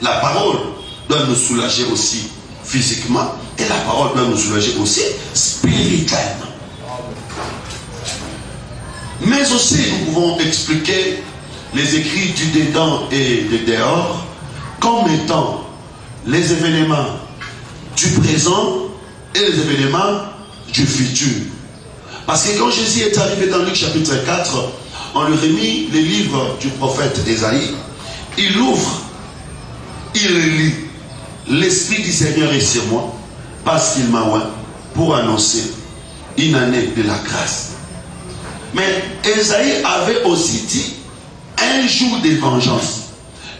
La parole doit nous soulager aussi physiquement et la parole doit nous soulager aussi spirituellement. Mais aussi nous pouvons expliquer les écrits du dedans et du dehors comme étant les événements du présent et les événements du futur. Parce que quand Jésus est arrivé dans Luc chapitre 4, on lui remet les livres du prophète Ésaïe. Il l'ouvre, il lit. L'Esprit du Seigneur est sur moi parce qu'il m'a oint pour annoncer une année de la grâce. Mais Ésaïe avait aussi dit un jour de vengeance.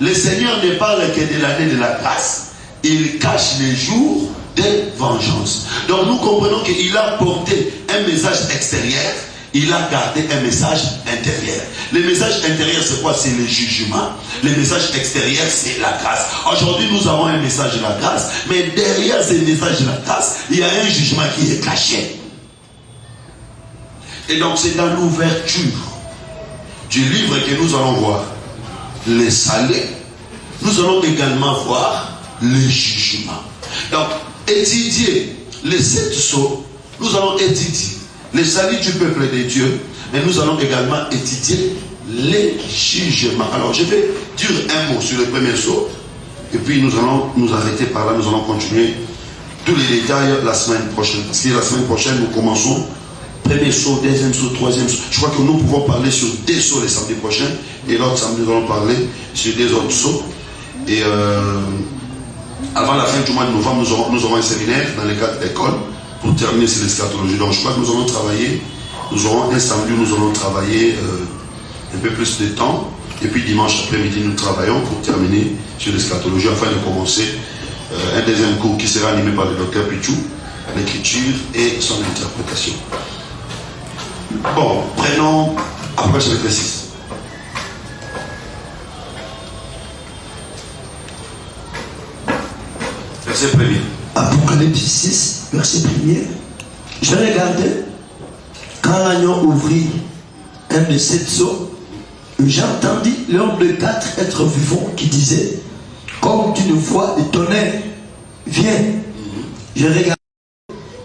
Le Seigneur ne parle que de l'année de la grâce. Il cache les jours de vengeance. Donc nous comprenons qu'il a porté un message extérieur, il a gardé un message intérieur. Le message intérieur c'est quoi? C'est le jugement. Le message extérieur c'est la grâce. Aujourd'hui nous avons un message de la grâce, mais derrière ce message de la grâce, il y a un jugement qui est caché. Et donc c'est dans l'ouverture du livre que nous allons voir les salés. Nous allons également voir les jugements. Donc étudier les 7 sceaux, nous allons étudier les salut du peuple de Dieu, mais nous allons également étudier les jugements. Alors je vais dire un mot sur le premier sceau, et puis nous allons nous arrêter par là, nous allons continuer tous les détails la semaine prochaine. Parce que la semaine prochaine, nous commençons premier sceau, deuxième sceau, troisième sceau. Je crois que nous pouvons parler sur des sceaux le samedi prochain, et l'autre samedi, nous allons parler sur des autres sceaux. Et avant la fin du mois de novembre, nous aurons un séminaire dans le cadre d'école pour terminer sur l'eschatologie. Donc je crois que nous allons travailler, nous aurons un samedi où nous allons travailler un peu plus de temps, et puis dimanche après-midi nous travaillons pour terminer sur l'eschatologie afin de commencer un deuxième cours qui sera animé par le docteur Pichou, l'écriture et son interprétation. Bon, prenons après chapitre 6. Verset 1er. Apocalypse 6, verset 1er. Je regardais quand l'agneau ouvrit un de 7 sceaux, j'entendis l'un de 4 êtres vivants qui disait, comme d'une voix de tonnerre, viens. Je regardais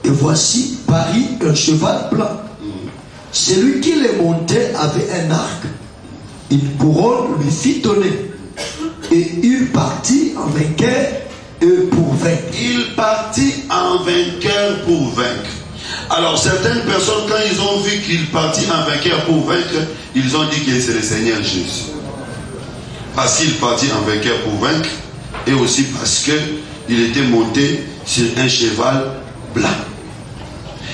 et voici Paris un cheval blanc. Celui qui le montait avait un arc, une couronne lui fit donner, et il partit en vainqueur pour vaincre. Il partit en vainqueur pour vaincre. Alors certaines personnes, quand ils ont vu qu'il partit en vainqueur pour vaincre, ils ont dit que c'est le Seigneur Jésus. Parce qu'il partit en vainqueur pour vaincre, et aussi parce qu'il était monté sur un cheval blanc.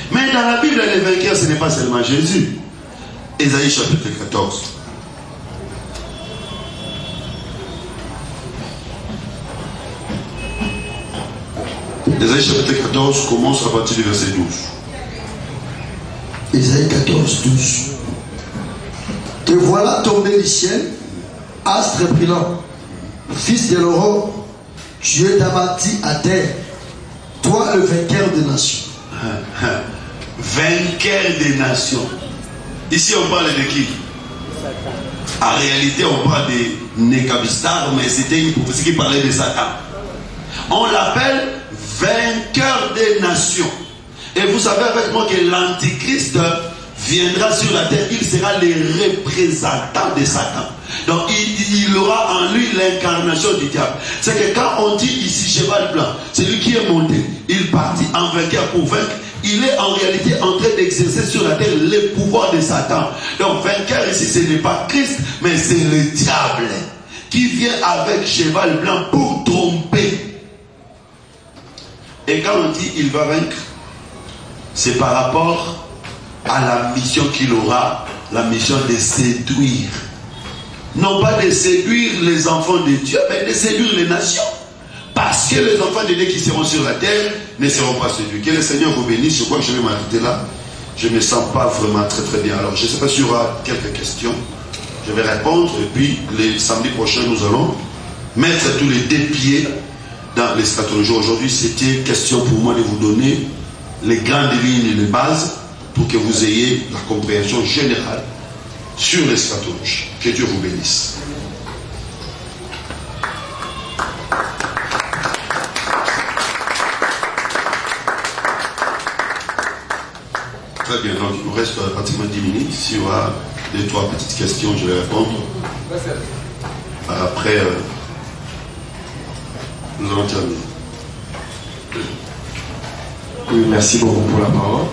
Mais dans la Bible, les vainqueurs, ce n'est pas seulement Jésus. Ésaïe chapitre 14. Ésaïe chapitre 14 commence à partir du verset 12. Ésaïe 14, 12. Te voilà tombé du ciel, astre brillant, fils de l'aurore, Dieu t'a bâti à terre, toi le vainqueur des nations. Vainqueur des nations. Ici on parle de qui? En réalité on parle de Nécabistar, mais c'était une prophétie qui parlait de Satan. On l'appelle vainqueur des nations. Et vous savez avec moi que l'Antichrist viendra sur la terre, il sera le représentant de Satan. Donc il aura en lui l'incarnation du diable. C'est que quand on dit ici cheval blanc, c'est lui qui est monté, il partit en vainqueur pour vaincre. Il est en réalité en train d'exercer sur la terre les pouvoirs de Satan. Donc vainqueur ici, ce n'est pas Christ, mais c'est le diable qui vient avec cheval blanc pour tromper. Et quand on dit il va vaincre, c'est par rapport à la mission qu'il aura, la mission de séduire. Non pas de séduire les enfants de Dieu, mais de séduire les nations. Parce que les enfants de Dieu qui seront sur la terre ne seront pas séduits. Que le Seigneur vous bénisse. Je crois que je vais m'arrêter là. Je ne me sens pas vraiment très bien. Alors je ne sais pas s'il y aura quelques questions. Je vais répondre. Et puis le samedi prochain, nous allons mettre tous les deux pieds dans l'eschatologie. Aujourd'hui, c'était question pour moi de vous donner les grandes lignes et les bases pour que vous ayez la compréhension générale sur l'eschatologie. Que Dieu vous bénisse. Très bien, donc il nous reste pratiquement 10 minutes. S'il y aura 2-3 petites questions, je vais répondre. Après, nous allons terminer. Oui, merci beaucoup pour la parole.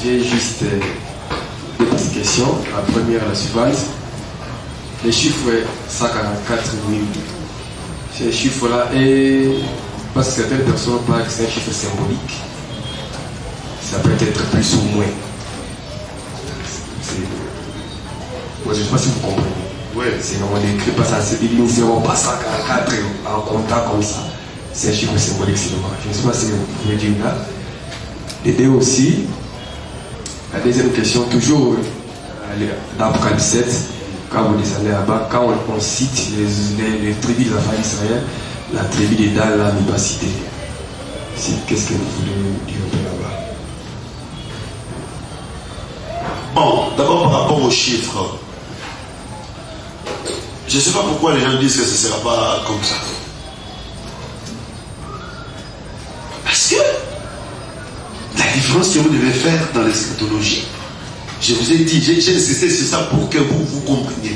J'ai juste deux petites questions. La première, la suivante. Les chiffres 144 000, ces chiffres-là, et parce que certaines personnes parlent que c'est un chiffre symbolique, ça peut être plus ou moins. Je ne sais pas si vous comprenez. Oui. C'est vraiment écrit, pas ça, c'est ils ne seront pas 144 en comptant comme ça. C'est un chiffre symbolique, c'est dommage. Je ne sais pas si vous pouvez dire là. Et deux aussi, la deuxième question, toujours dans Apocalypse 7, quand vous descendez là-bas, quand on cite les tribus de la famille d'Israël, la tribu de Dan là n'est pas citée. Qu'est-ce que vous voulez dire un peu là-bas? Bon, d'abord par rapport aux chiffres, je ne sais pas pourquoi les gens disent que ce ne sera pas comme ça. Parce que la différence que vous devez faire dans l'eschatologie, je vous ai dit, j'ai insisté sur ça pour que vous compreniez.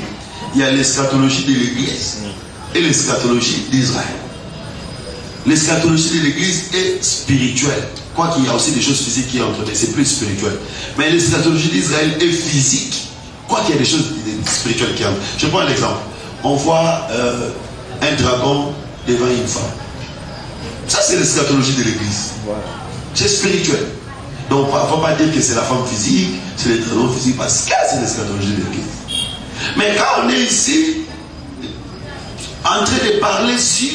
Il y a l'eschatologie de l'Église et l'eschatologie d'Israël. L'eschatologie de l'Église est spirituelle. Quoi qu'il y a aussi des choses physiques qui entrent, mais c'est plus spirituel. Mais l'eschatologie d'Israël est physique. Quoi qu'il y a des choses spirituelles qui entrent. Je prends un exemple. On voit un dragon devant une femme. Ça, c'est l'eschatologie de l'Église. Voilà. C'est spirituel. Donc, il ne faut pas dire que c'est la femme physique, c'est le dragon physique, parce que c'est l'eschatologie de l'Église. Mais quand on est ici, en train de parler sur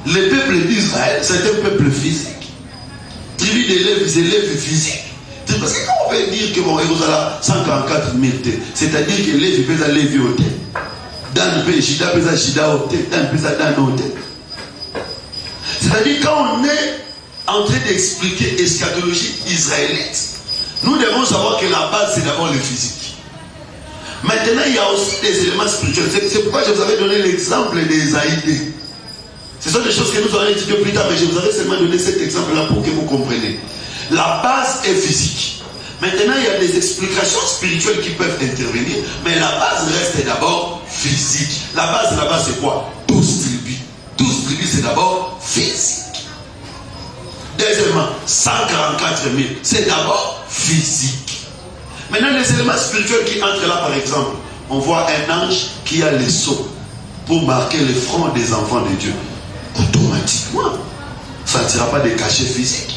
le peuple d'Israël, c'est un peuple physique. Tribu d'élèves, c'est élèves physiques. Parce que quand on veut dire que bon, vous avez 144 000 têtes, c'est-à-dire que l'élève peut aller lever au tête. Dans le pays, Shida peut aller Shida au tête, dans le pays, dans au tête. C'est-à-dire quand on est en train d'expliquer l'eschatologie israélite, nous devons savoir que la base c'est d'abord le physique. Maintenant, il y a aussi des éléments spirituels. C'est pourquoi je vous avais donné l'exemple des Haïdés. Ce sont des choses que nous allons étudier plus tard, mais je vous avais seulement donné cet exemple-là pour que vous compreniez. La base est physique. Maintenant, il y a des explications spirituelles qui peuvent intervenir, mais la base reste d'abord physique. La base là-bas, c'est quoi? 12 tribus. 12 tribus, c'est d'abord physique. Deuxièmement, 144 000, c'est d'abord physique. Maintenant, les éléments spirituels qui entrent là, par exemple, on voit un ange qui a les sceaux. pour marquer le front des enfants de Dieu, automatiquement, ça ne sera pas des cachets physiques.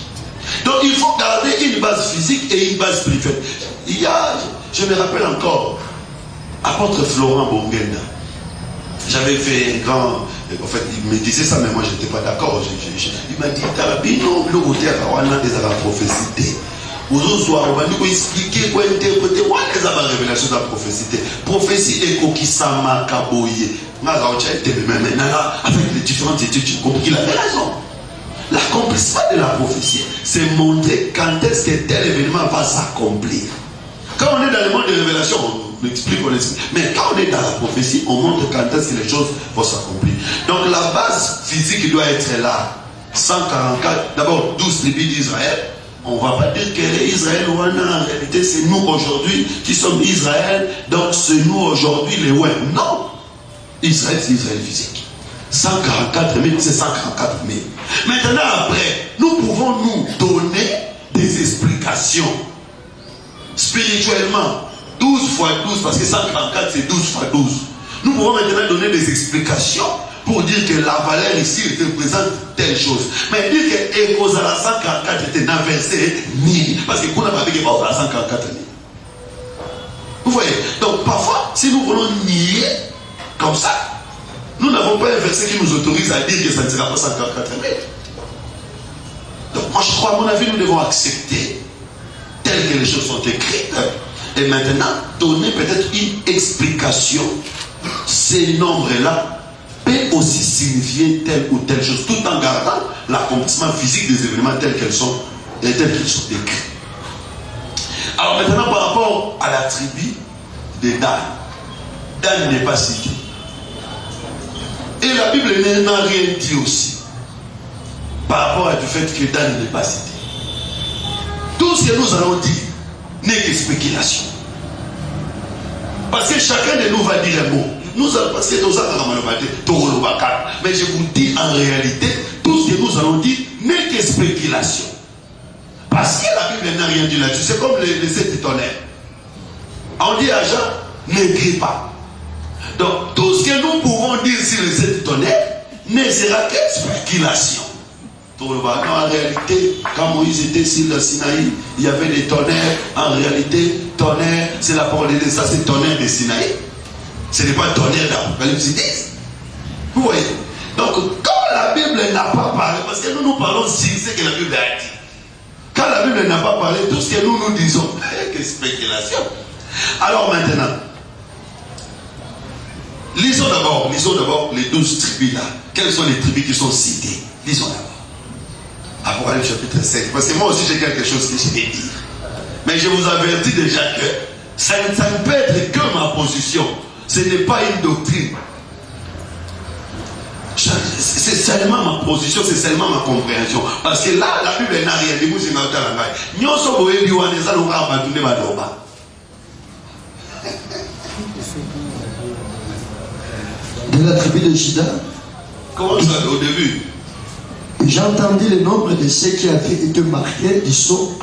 Donc il faut garder une base physique et une base spirituelle. Je me rappelle encore, apôtre Florent Bongenda, j'avais fait un grand... En fait, il me disait ça, mais moi je n'étais pas d'accord. Il m'a dit, Tarabino, le côté à la prophétie. Aux autres soirs, on va nous expliquer, quoi interpréter, quoi les avoir révélations de la prophétie. Prophétie est Kokisama Kaboye. Avec les différentes études, j'ai compris qu'il avait raison. L'accomplissement de la prophétie, c'est montrer quand est-ce que tel événement va s'accomplir. Quand on est dans le monde de révélation, on explique. Mais quand on est dans la prophétie, on montre quand est-ce que les choses vont s'accomplir. Donc la base physique doit être là. 144, d'abord 12 tribus d'Israël. On ne va pas dire que Israël, en réalité, c'est nous aujourd'hui qui sommes Israël, donc c'est nous aujourd'hui les ouins. Non! Israël, c'est Israël physique. 144 000, c'est 144 000. Maintenant, après, nous pouvons nous donner des explications spirituellement. 12 fois 12, parce que 144 c'est 12 fois 12. Nous pouvons maintenant donner des explications pour dire que la valeur ici représente telle chose. Mais dire que Ekozala 144 était inversé 1000. Parce que vous n'avez pas dit que 144 000. Vous voyez? Donc parfois, si nous voulons nier comme ça, nous n'avons pas un verset qui nous autorise à dire que ça ne sera pas 144 000. Donc moi je crois, à mon avis, nous devons accepter telles que les choses sont écrites. Et maintenant, donner peut-être une explication. Ces nombres-là peuvent aussi signifier telle ou telle chose, tout en gardant l'accomplissement physique des événements tels qu'ils sont décrits. Alors maintenant, par rapport à la tribu de Dan, Dan n'est pas cité. Et la Bible n'a rien dit aussi par rapport à du fait que Dan n'est pas cité. Tout ce que nous allons dire n'est que spéculation. Parce que chacun de nous va dire un mot. Parce que nous allons mais je vous dis en réalité, tout ce que nous allons dire n'est que spéculation. Parce que la Bible n'a rien dit là-dessus. C'est comme les 7 tonnerres. On dit à Jean, n'écris pas. Donc tout ce que nous pouvons dire sur les 7 tonnerres ne sera que spéculation. En réalité, quand Moïse était sur le Sinaï, il y avait des tonnerres. En réalité, tonnerre, c'est la parole de Dieu. Ça, c'est tonnerre de Sinaï. Ce n'est pas tonnerre d'Apocalypse 10. Vous voyez? Donc, quand la Bible n'a pas parlé, parce que nous parlons sur ce que la Bible a dit. Quand la Bible n'a pas parlé, tout ce que nous disons, que spéculation. Alors maintenant, lisons d'abord les 12 tribus là. Quelles sont les tribus qui sont citées? Lisons d'abord. Apocalypse chapitre 5. Parce que moi aussi j'ai quelque chose que je vais dire. Mais je vous avertis déjà que ça ne peut être que ma position. Ce n'est pas une doctrine. C'est seulement ma position, c'est seulement ma compréhension. Parce que là, la Bible n'a rien dit. De la tribu de Juda. Comment ça, au début? J'entendis le nombre de ceux qui avaient été marqués du sceau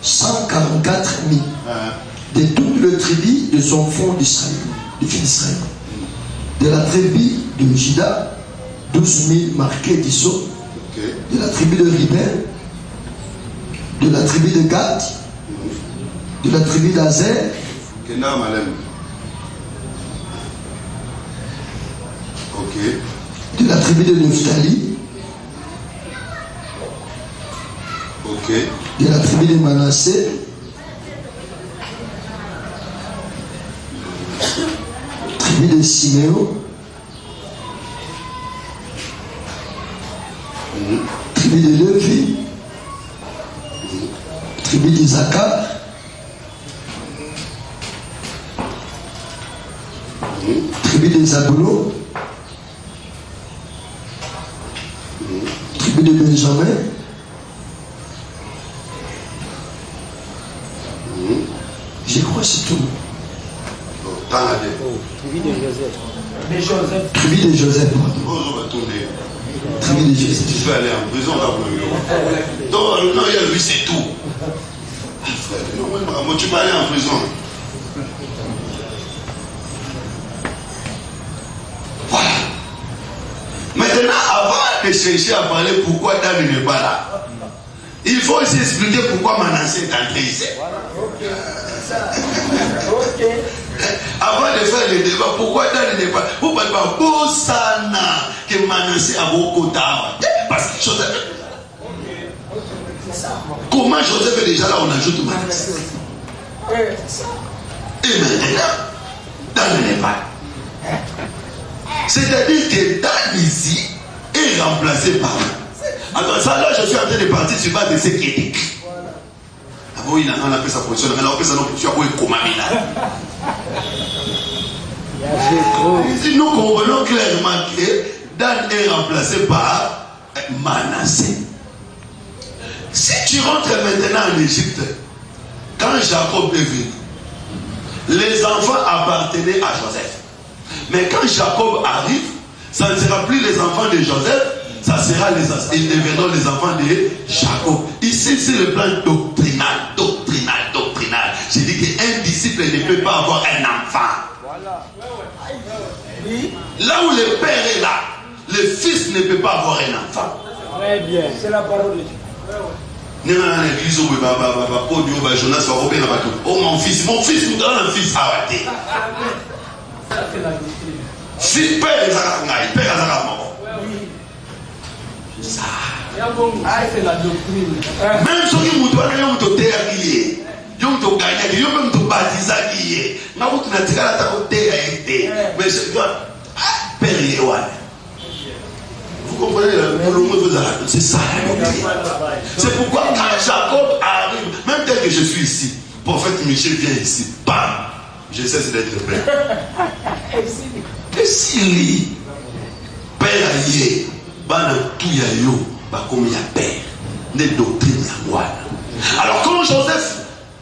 144 000 de toutes les tribus de son fond d'Israël, du fils d'Israël. De la tribu de Juda, 12 000 marqués du sceau. De la tribu de Ribel, de la tribu de Gad, de la tribu d'Azer, de la tribu de Nephtali, de la tribu de Manassé, tribu de Siméon, tribu de Lévi, tribu d'Isaacar, tribu de Zabulon, tribu de Benjamin, je crois que c'est tout. Tribu de Joseph. Tribu de Joseph. Tribu de Joseph. Tu peux aller en prison là. Non, il y a lui, c'est tout. Non, tu peux aller en prison. Voilà. Maintenant, avant de chercher à parler pourquoi Dan n'est pas là, il faut aussi expliquer pourquoi Manassé est entré ici. Avant de faire le débat, pourquoi Dan n'est pas là? Vous ne parlez pas Bosana que Manassé a beaucoup tard. Parce que Joseph. Comment Joseph est déjà là, on ajoute Manassé. Et maintenant, Dan n'est pas là. C'est-à-dire que Dan ici est remplacé par là. Alors ça là, je suis en train de partir sur base de ce qui est écrit. Ah bon, on a fait sa position, on a fait sa position, on a fait nous comprenons clairement que Dan est remplacé par Manassé. Si tu rentres maintenant en Égypte, quand Jacob est venu, les enfants appartenaient à Joseph. Mais quand Jacob arrive, ça ne sera plus les enfants de Joseph, ça sera ils deviendront les enfants de Jacob. Ici, c'est le plan doctrinal. J'ai dit qu'un disciple ne peut pas avoir un enfant. Là où le père est là, le fils ne peut pas avoir un enfant. Très bien, c'est la parole de Dieu. Oh mon fils, vous donne un fils arrêté. Si père ça. C'est la doctrine. Même si vous avez un terre qui est, vous avez gagné, vous avez baptisé qui est, vous avez tiré la terre. Mais c'est père. Vous comprenez c'est ça. C'est pourquoi quand Jacob arrive, même tel que je suis ici, prophète Michel vient ici, bam, je cesse d'être père. Et s'il père allié, bana tout yayo, comme il y a père, des doctrines à moi. Alors quand Joseph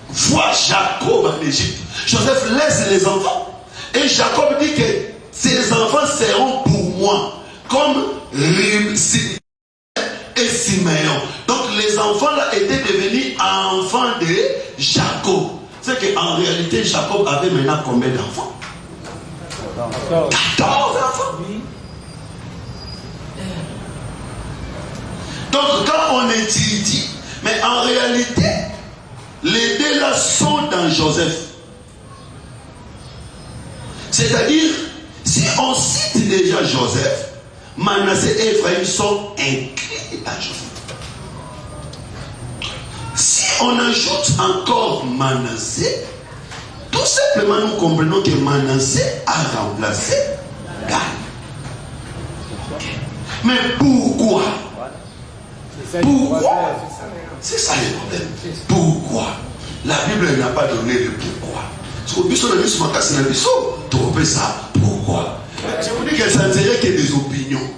voit Jacob en Égypte, Joseph laisse les enfants. Et Jacob dit que ces enfants seront pour moi comme et Siméon. Donc les enfants là étaient devenus enfants de Jacob. C'est qu'en réalité Jacob avait maintenant combien d'enfants? 14 enfants. Donc quand on étudie, mais en réalité, les deux là sont dans Joseph. C'est-à-dire, si on cite déjà Joseph, Manassé et Ephraïm sont inclus dans Joseph. Si on ajoute encore Manassé, tout simplement nous comprenons que Manassé a remplacé Dan. Mais pourquoi? Pourquoi? C'est ça le problème. Pourquoi? La Bible n'a pas donné de pourquoi. Pourquoi? Je vous dis que ça ne serait que des opinions.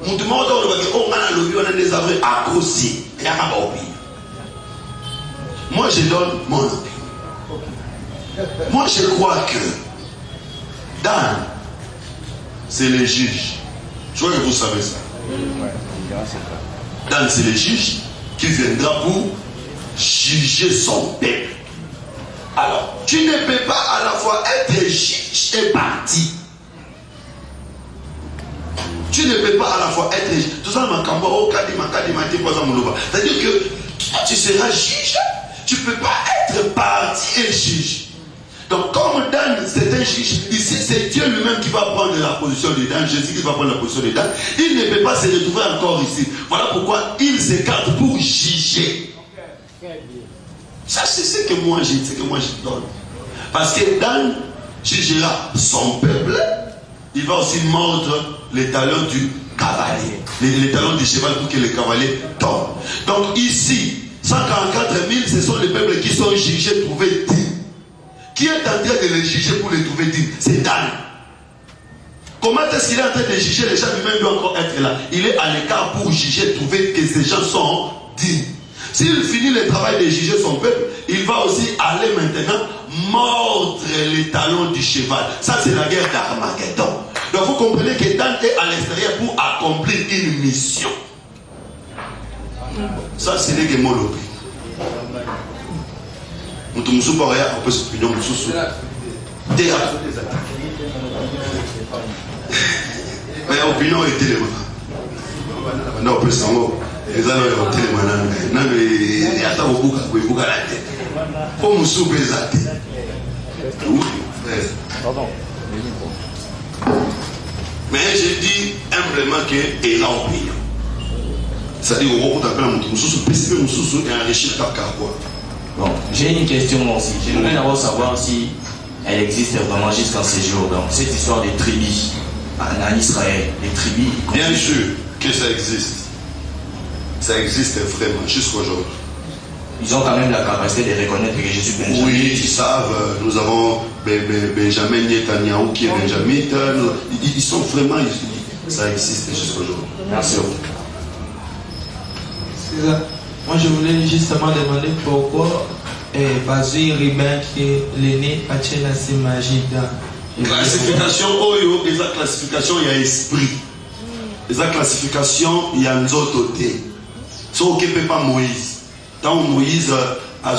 On demande on a des aveux à cause. Il n'y a pas d'opinion. Moi je donne mon opinion. Moi je crois que Dan, c'est le juge. Je crois que vous savez ça. Dan, c'est le juge qui viendra pour juger son peuple. Alors, tu ne peux pas à la fois être juge et parti. Tu ne peux pas à la fois être juge. Tout ça, c'est-à-dire que toi, tu seras juge, tu ne peux pas être parti et juge. Donc, comme Dan, c'est un juge, ici, c'est Dieu lui-même qui va prendre la position de Dan, Jésus qui va prendre la position de Dan. Il ne peut pas se retrouver encore ici. Voilà pourquoi il s'écarte pour juger. Ça, c'est ce que moi je donne. Parce que Dan jugera son peuple, il va aussi mordre les talons du cavalier, les talons du cheval pour que le cavalier tombe. Donc, ici, 144 000, ce sont les peuples qui sont jugés, trouvés dignes. Qui est en train de les juger pour les trouver dignes? C'est Dan. Comment est-ce qu'il est en train de juger? Les gens lui-même doivent encore être là. Il est à l'écart pour juger, trouver que ces gens sont dignes. S'il finit le travail de juger son peuple, il va aussi aller maintenant mordre les talons du cheval. Ça, c'est la guerre d'Armageddon. Donc vous comprenez que Dan est à l'extérieur pour accomplir une mission. Ça, c'est les gémologues. Nous sommes pas rien, on peut s'opinion, nous sommes mais opinion était le Non, on peut s'en aller. Les gens ont rentré maintenant. Non, mais il y a tant beaucoup à la tête. Pour me souper la tête. Oui, frère. Mais je dis humblement qu'il a opinion. C'est-à-dire qu'on va appeler mon sous PCP, mon sous et enrichir ta quoi. Bon, j'ai une question aussi. J'aimerais d'abord savoir si elle existe vraiment jusqu'en ces jours. Donc, cette histoire des tribus en Israël, les tribus. Bien sûr que ça existe. Ça existe vraiment jusqu'à aujourd'hui. Ils ont quand même la capacité de reconnaître que je suis Benjamin. Oui, ils savent. Nous avons Benjamin Netanyahu qui est Benjamite. Ils sont vraiment. Ça existe jusqu'à aujourd'hui. Merci beaucoup. Moi, je voulais justement demander pourquoi Bazui Ribin, qui est l'aîné, a tenu à ces magies. Classification, Oyo, et la classification, il y a esprit. Et la classification, il y a nzototé. Ce qui ne peut pas Moïse. Quand Moïse a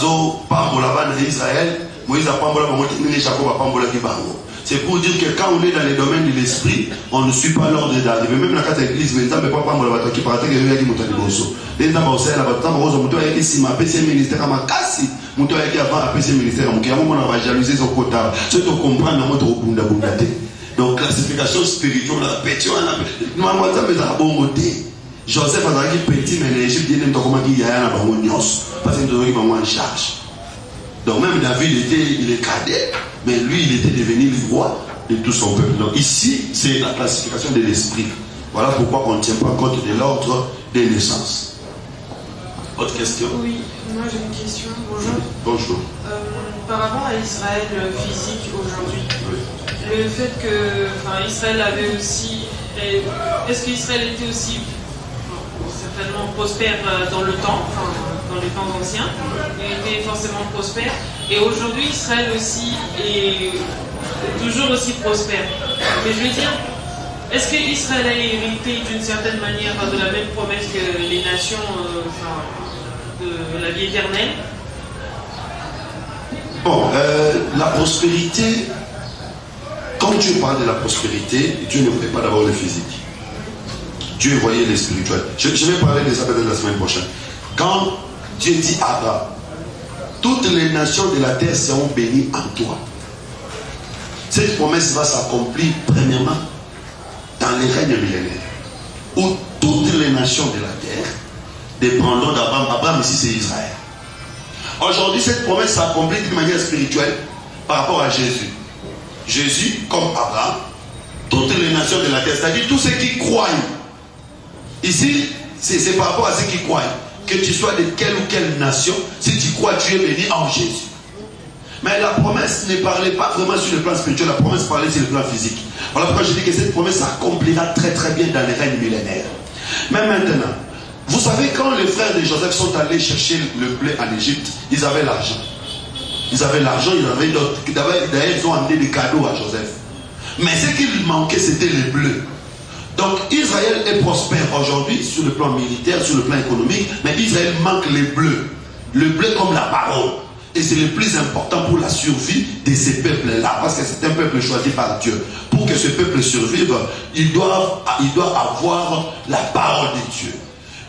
Pambola Israël, Moïse a Pambola Jacob a Pambola Kibango. C'est pour dire que quand on est dans les domaines de l'esprit, on ne suit pas l'ordre d'arriver. Même la carte de l'église, mais il ne peut pas Pambola qui partait que lui a dit Moutaniboso. Les gens vont faire la bataille, on a dit si ma PC ministère à ma casse, on a dit avant à PC ministère, on va jalouser son quota. C'est pour comprendre notre bunda bundate. Donc, classification spirituelle, la pétition, nous avons dit que bon côté. Joseph a dit petit, mais l'Égypte dit qu'il y a un parce qu'il est en charge. Donc, même David il est cadet, mais lui, il était devenu le roi de tout son peuple. Donc, ici, c'est la classification de l'esprit. Voilà pourquoi on ne tient pas compte de l'ordre des naissances. Autre question? Oui, moi j'ai une question. Bonjour. Bonjour. Par rapport à Israël physique aujourd'hui, le fait que Israël avait aussi. Est-ce qu'Israël était aussi certainement prospère dans le temps, dans les temps anciens? Il était forcément prospère. Et aujourd'hui, Israël aussi est toujours aussi prospère. Mais je veux dire, est-ce qu'Israël a hérité d'une certaine manière de la même promesse que les nations de la vie éternelle? Bon, la prospérité, quand Dieu parle de la prospérité, Dieu ne voulait pas d'abord le physique. Dieu voyait le spirituel. Je vais parler de ça peut-être la semaine prochaine. Quand Dieu dit à Abraham, toutes les nations de la terre seront bénies en toi. Cette promesse va s'accomplir premièrement dans les règnes millénaires, où toutes les nations de la terre dépendront d'Abraham. Abraham ici c'est Israël. Aujourd'hui cette promesse s'accomplit d'une manière spirituelle par rapport à Jésus. Jésus, comme Abraham, toutes les nations de la terre, c'est-à-dire tous ceux qui croient. Ici, c'est par rapport à ceux qui croient. Que tu sois de quelle ou quelle nation, si tu crois, tu es béni en Jésus. Mais la promesse ne parlait pas vraiment sur le plan spirituel, la promesse parlait sur le plan physique. Voilà pourquoi je dis que cette promesse s'accomplira très très bien dans les règnes millénaires. Mais maintenant, vous savez, quand les frères de Joseph sont allés chercher le blé en Égypte, ils avaient l'argent. Ils avaient l'argent, ils avaient d'autres. D'ailleurs, ils ont amené des cadeaux à Joseph. Mais ce qu'il manquait, c'était les bleus. Donc Israël est prospère aujourd'hui sur le plan militaire, sur le plan économique, mais Israël manque les bleus. Le bleu comme la parole. Et c'est le plus important pour la survie de ces peuples-là, parce que c'est un peuple choisi par Dieu. Pour que ce peuple survive, il doit avoir la parole de Dieu.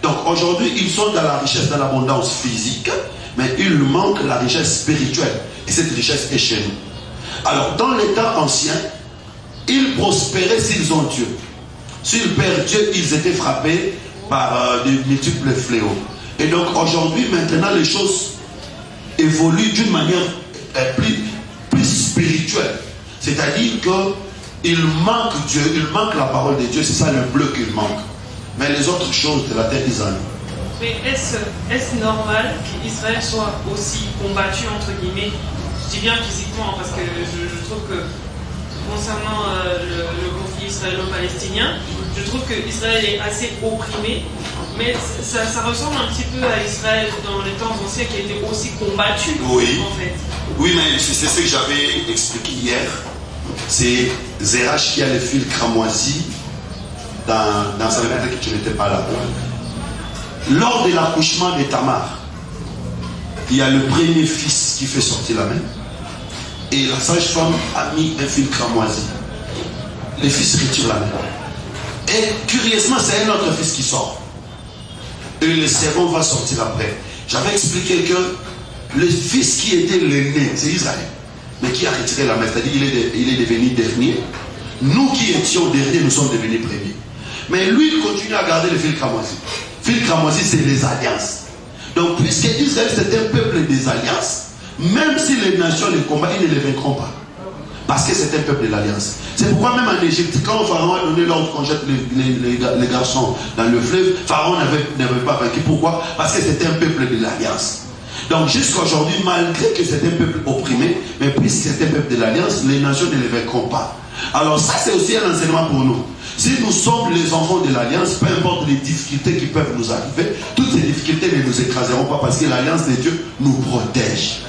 Donc aujourd'hui, ils sont dans la richesse, dans l'abondance physique, mais il manque la richesse spirituelle. Et cette richesse est chez nous. Alors, dans les temps anciens, ils prospéraient s'ils ont Dieu. S'ils perdent Dieu, ils étaient frappés par de multiples fléaux. Et donc aujourd'hui, maintenant, les choses évoluent d'une manière plus spirituelle. C'est-à-dire qu'il manque Dieu, il manque la parole de Dieu, c'est ça le bleu qu'il manque. Mais les autres choses de la terre, ils en ont. Mais est-ce normal qu'Israël soit aussi combattu, entre guillemets? Je dis bien physiquement, parce que je trouve que concernant le conflit israélo-palestinien, je trouve que Israël est assez opprimé, mais ça ressemble un petit peu à Israël dans les temps anciens qui a été aussi combattu, oui. En fait. Oui, mais c'est ce que j'avais expliqué hier. C'est Zérach qui a le fil cramoisi dans sa lettre que tu n'étais pas là. Lors de l'accouchement de Tamar, il y a le premier fils qui fait sortir la main. Et la sage-femme a mis un fil cramoisi. Le fils retire la main. Et curieusement, c'est un autre fils qui sort. Et le serment va sortir après. J'avais expliqué que le fils qui était l'aîné, c'est Israël, mais qui a retiré la main, c'est-à-dire il est devenu dernier. Nous qui étions derniers, nous sommes devenus premiers. Mais lui, il continue à garder le fil cramoisi. Fil cramoisi, c'est les alliances. Donc, puisque Israël, c'est un peuple des alliances, même si les nations les combattent, ils ne les vaincront pas. Parce que c'est un peuple de l'alliance. C'est pourquoi même en Égypte, quand Pharaon a donné l'ordre qu'on jette les garçons dans le fleuve, Pharaon n'avait pas vaincu. Pourquoi? Parce que c'était un peuple de l'alliance. Donc jusqu'à aujourd'hui, malgré que c'est un peuple opprimé, mais puisque c'est un peuple de l'alliance, les nations ne les vaincront pas. Alors ça, c'est aussi un enseignement pour nous. Si nous sommes les enfants de l'alliance, peu importe les difficultés qui peuvent nous arriver, toutes ces difficultés ne nous écraseront pas parce que l'alliance de Dieu nous protège.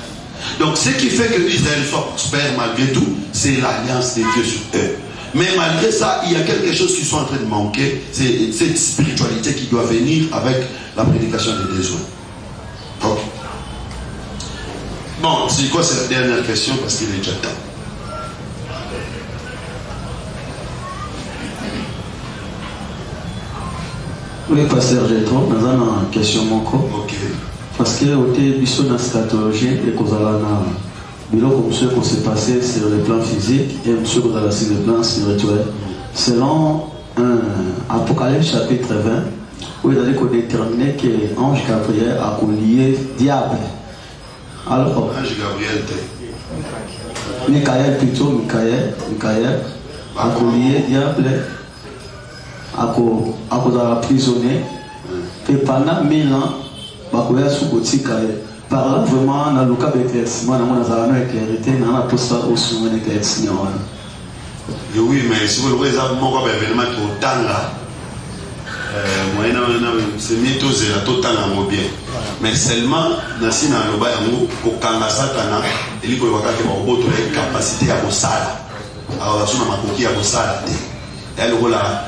Donc ce qui fait que Israël soit prospère malgré tout, c'est l'alliance de Dieu sur eux. Mais malgré ça, il y a quelque chose qui sont en train de manquer, c'est cette spiritualité qui doit venir avec la prédication des besoins. Ok. Bon, c'est quoi cette dernière question parce qu'il est déjà temps. Oui, pasteur Jetro, nous avons une question. Ok. Parce que au début de la scatologie, et qu'on a comme ce qui s'est passé sur le plan physique et monsieur qui a sur le plan spirituel. Selon Apocalypse chapitre 20, où il a dit qu'on déterminait que l'ange Gabriel a collié diable. Alors, Ange Gabriel, Michael plutôt, Michael a collié diable, a emprisonné, et pendant 1000 ans, bakoya sukotika par là vraiment na luka d'éclaircissement na mona zalano éclairité na posta au souvenir d'éclaircissement. Oui, mais si vous voulez ça mon événement qui otanga moyena c'est mytho c'est la totanga mo bien. Mais seulement nasi na loba yango kokanga satana eliko lokaka ke baboto la capacité à kosala. Alors suna makoki ya kosala te. Elle rola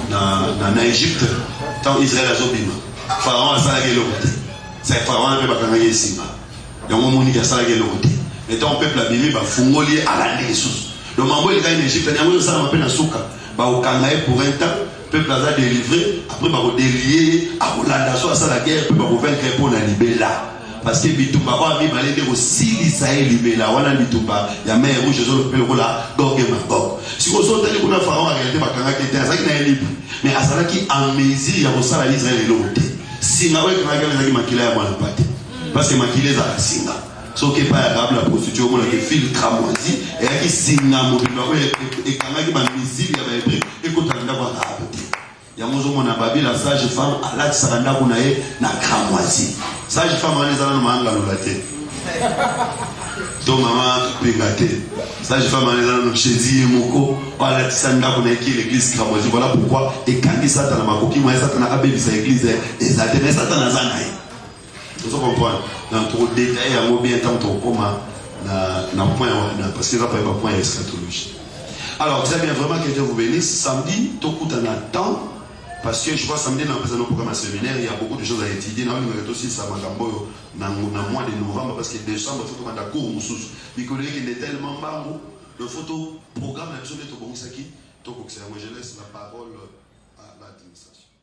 na Égypte tant Israël a zobima. Pharaon a salé le côté. C'est Pharaon a fait bakanga yesinga. Donc on moni a salé le côté. Mais tant peuple a bimi ba fungoli à la Jesus. Donc mambo il gagne Égypte, il y a un ça m'appelle Nasuka. Ba okangaye pour un temps, peuple a délivré, après ba délier, à Hollande soit ça la guerre, puis ba vaincre pour la libéla. Parce que bitumba ba mi balé de aussi Israël libéla, wana bitumba, ya mer rouge zo le peuple là, Gog et Magog. Si vous sortez de kuna Pharaon a réalité bakanga qui était ça qui n'a libre. Mais à ça qui en mesure ya kosala Israël le côté. Singa we kana kala zaki makila ya mwana pate parce que makila za singa so ke pa agable la prostitution mona ke fil cramoisi et qui singa mobimba we e kana ki ba misili ya ba hébreu e ko tanda kwa rabte ya mozo mona babi la sage femme ala tsaranda kuna e na cramoisi sage femme wana zana manga lolate to mama pingate sage femme wana zana no chezi moko ala tsanda kuna e l'église cramoisi. Voilà pourquoi et quand il Satan makoki moi Satan a bébi sa église et Satan Satan zanaï. Vous comprenez dans trop détail à mot bien tant au coma na point parce que ça pas point eschatologie. Alors très bien, vraiment que Dieu vous bénisse. Samedi tout coup en attend parce que je vois samedi dans le programme séminaire il y a beaucoup de choses à étudier. Dans le aussi ça makambo na mois de novembre parce que décembre il faut qu'on a cours mususu. Les collègues il est tellement bango le photo programme la besoin de to bon ça qui to ko je laisse la parole à l'administration.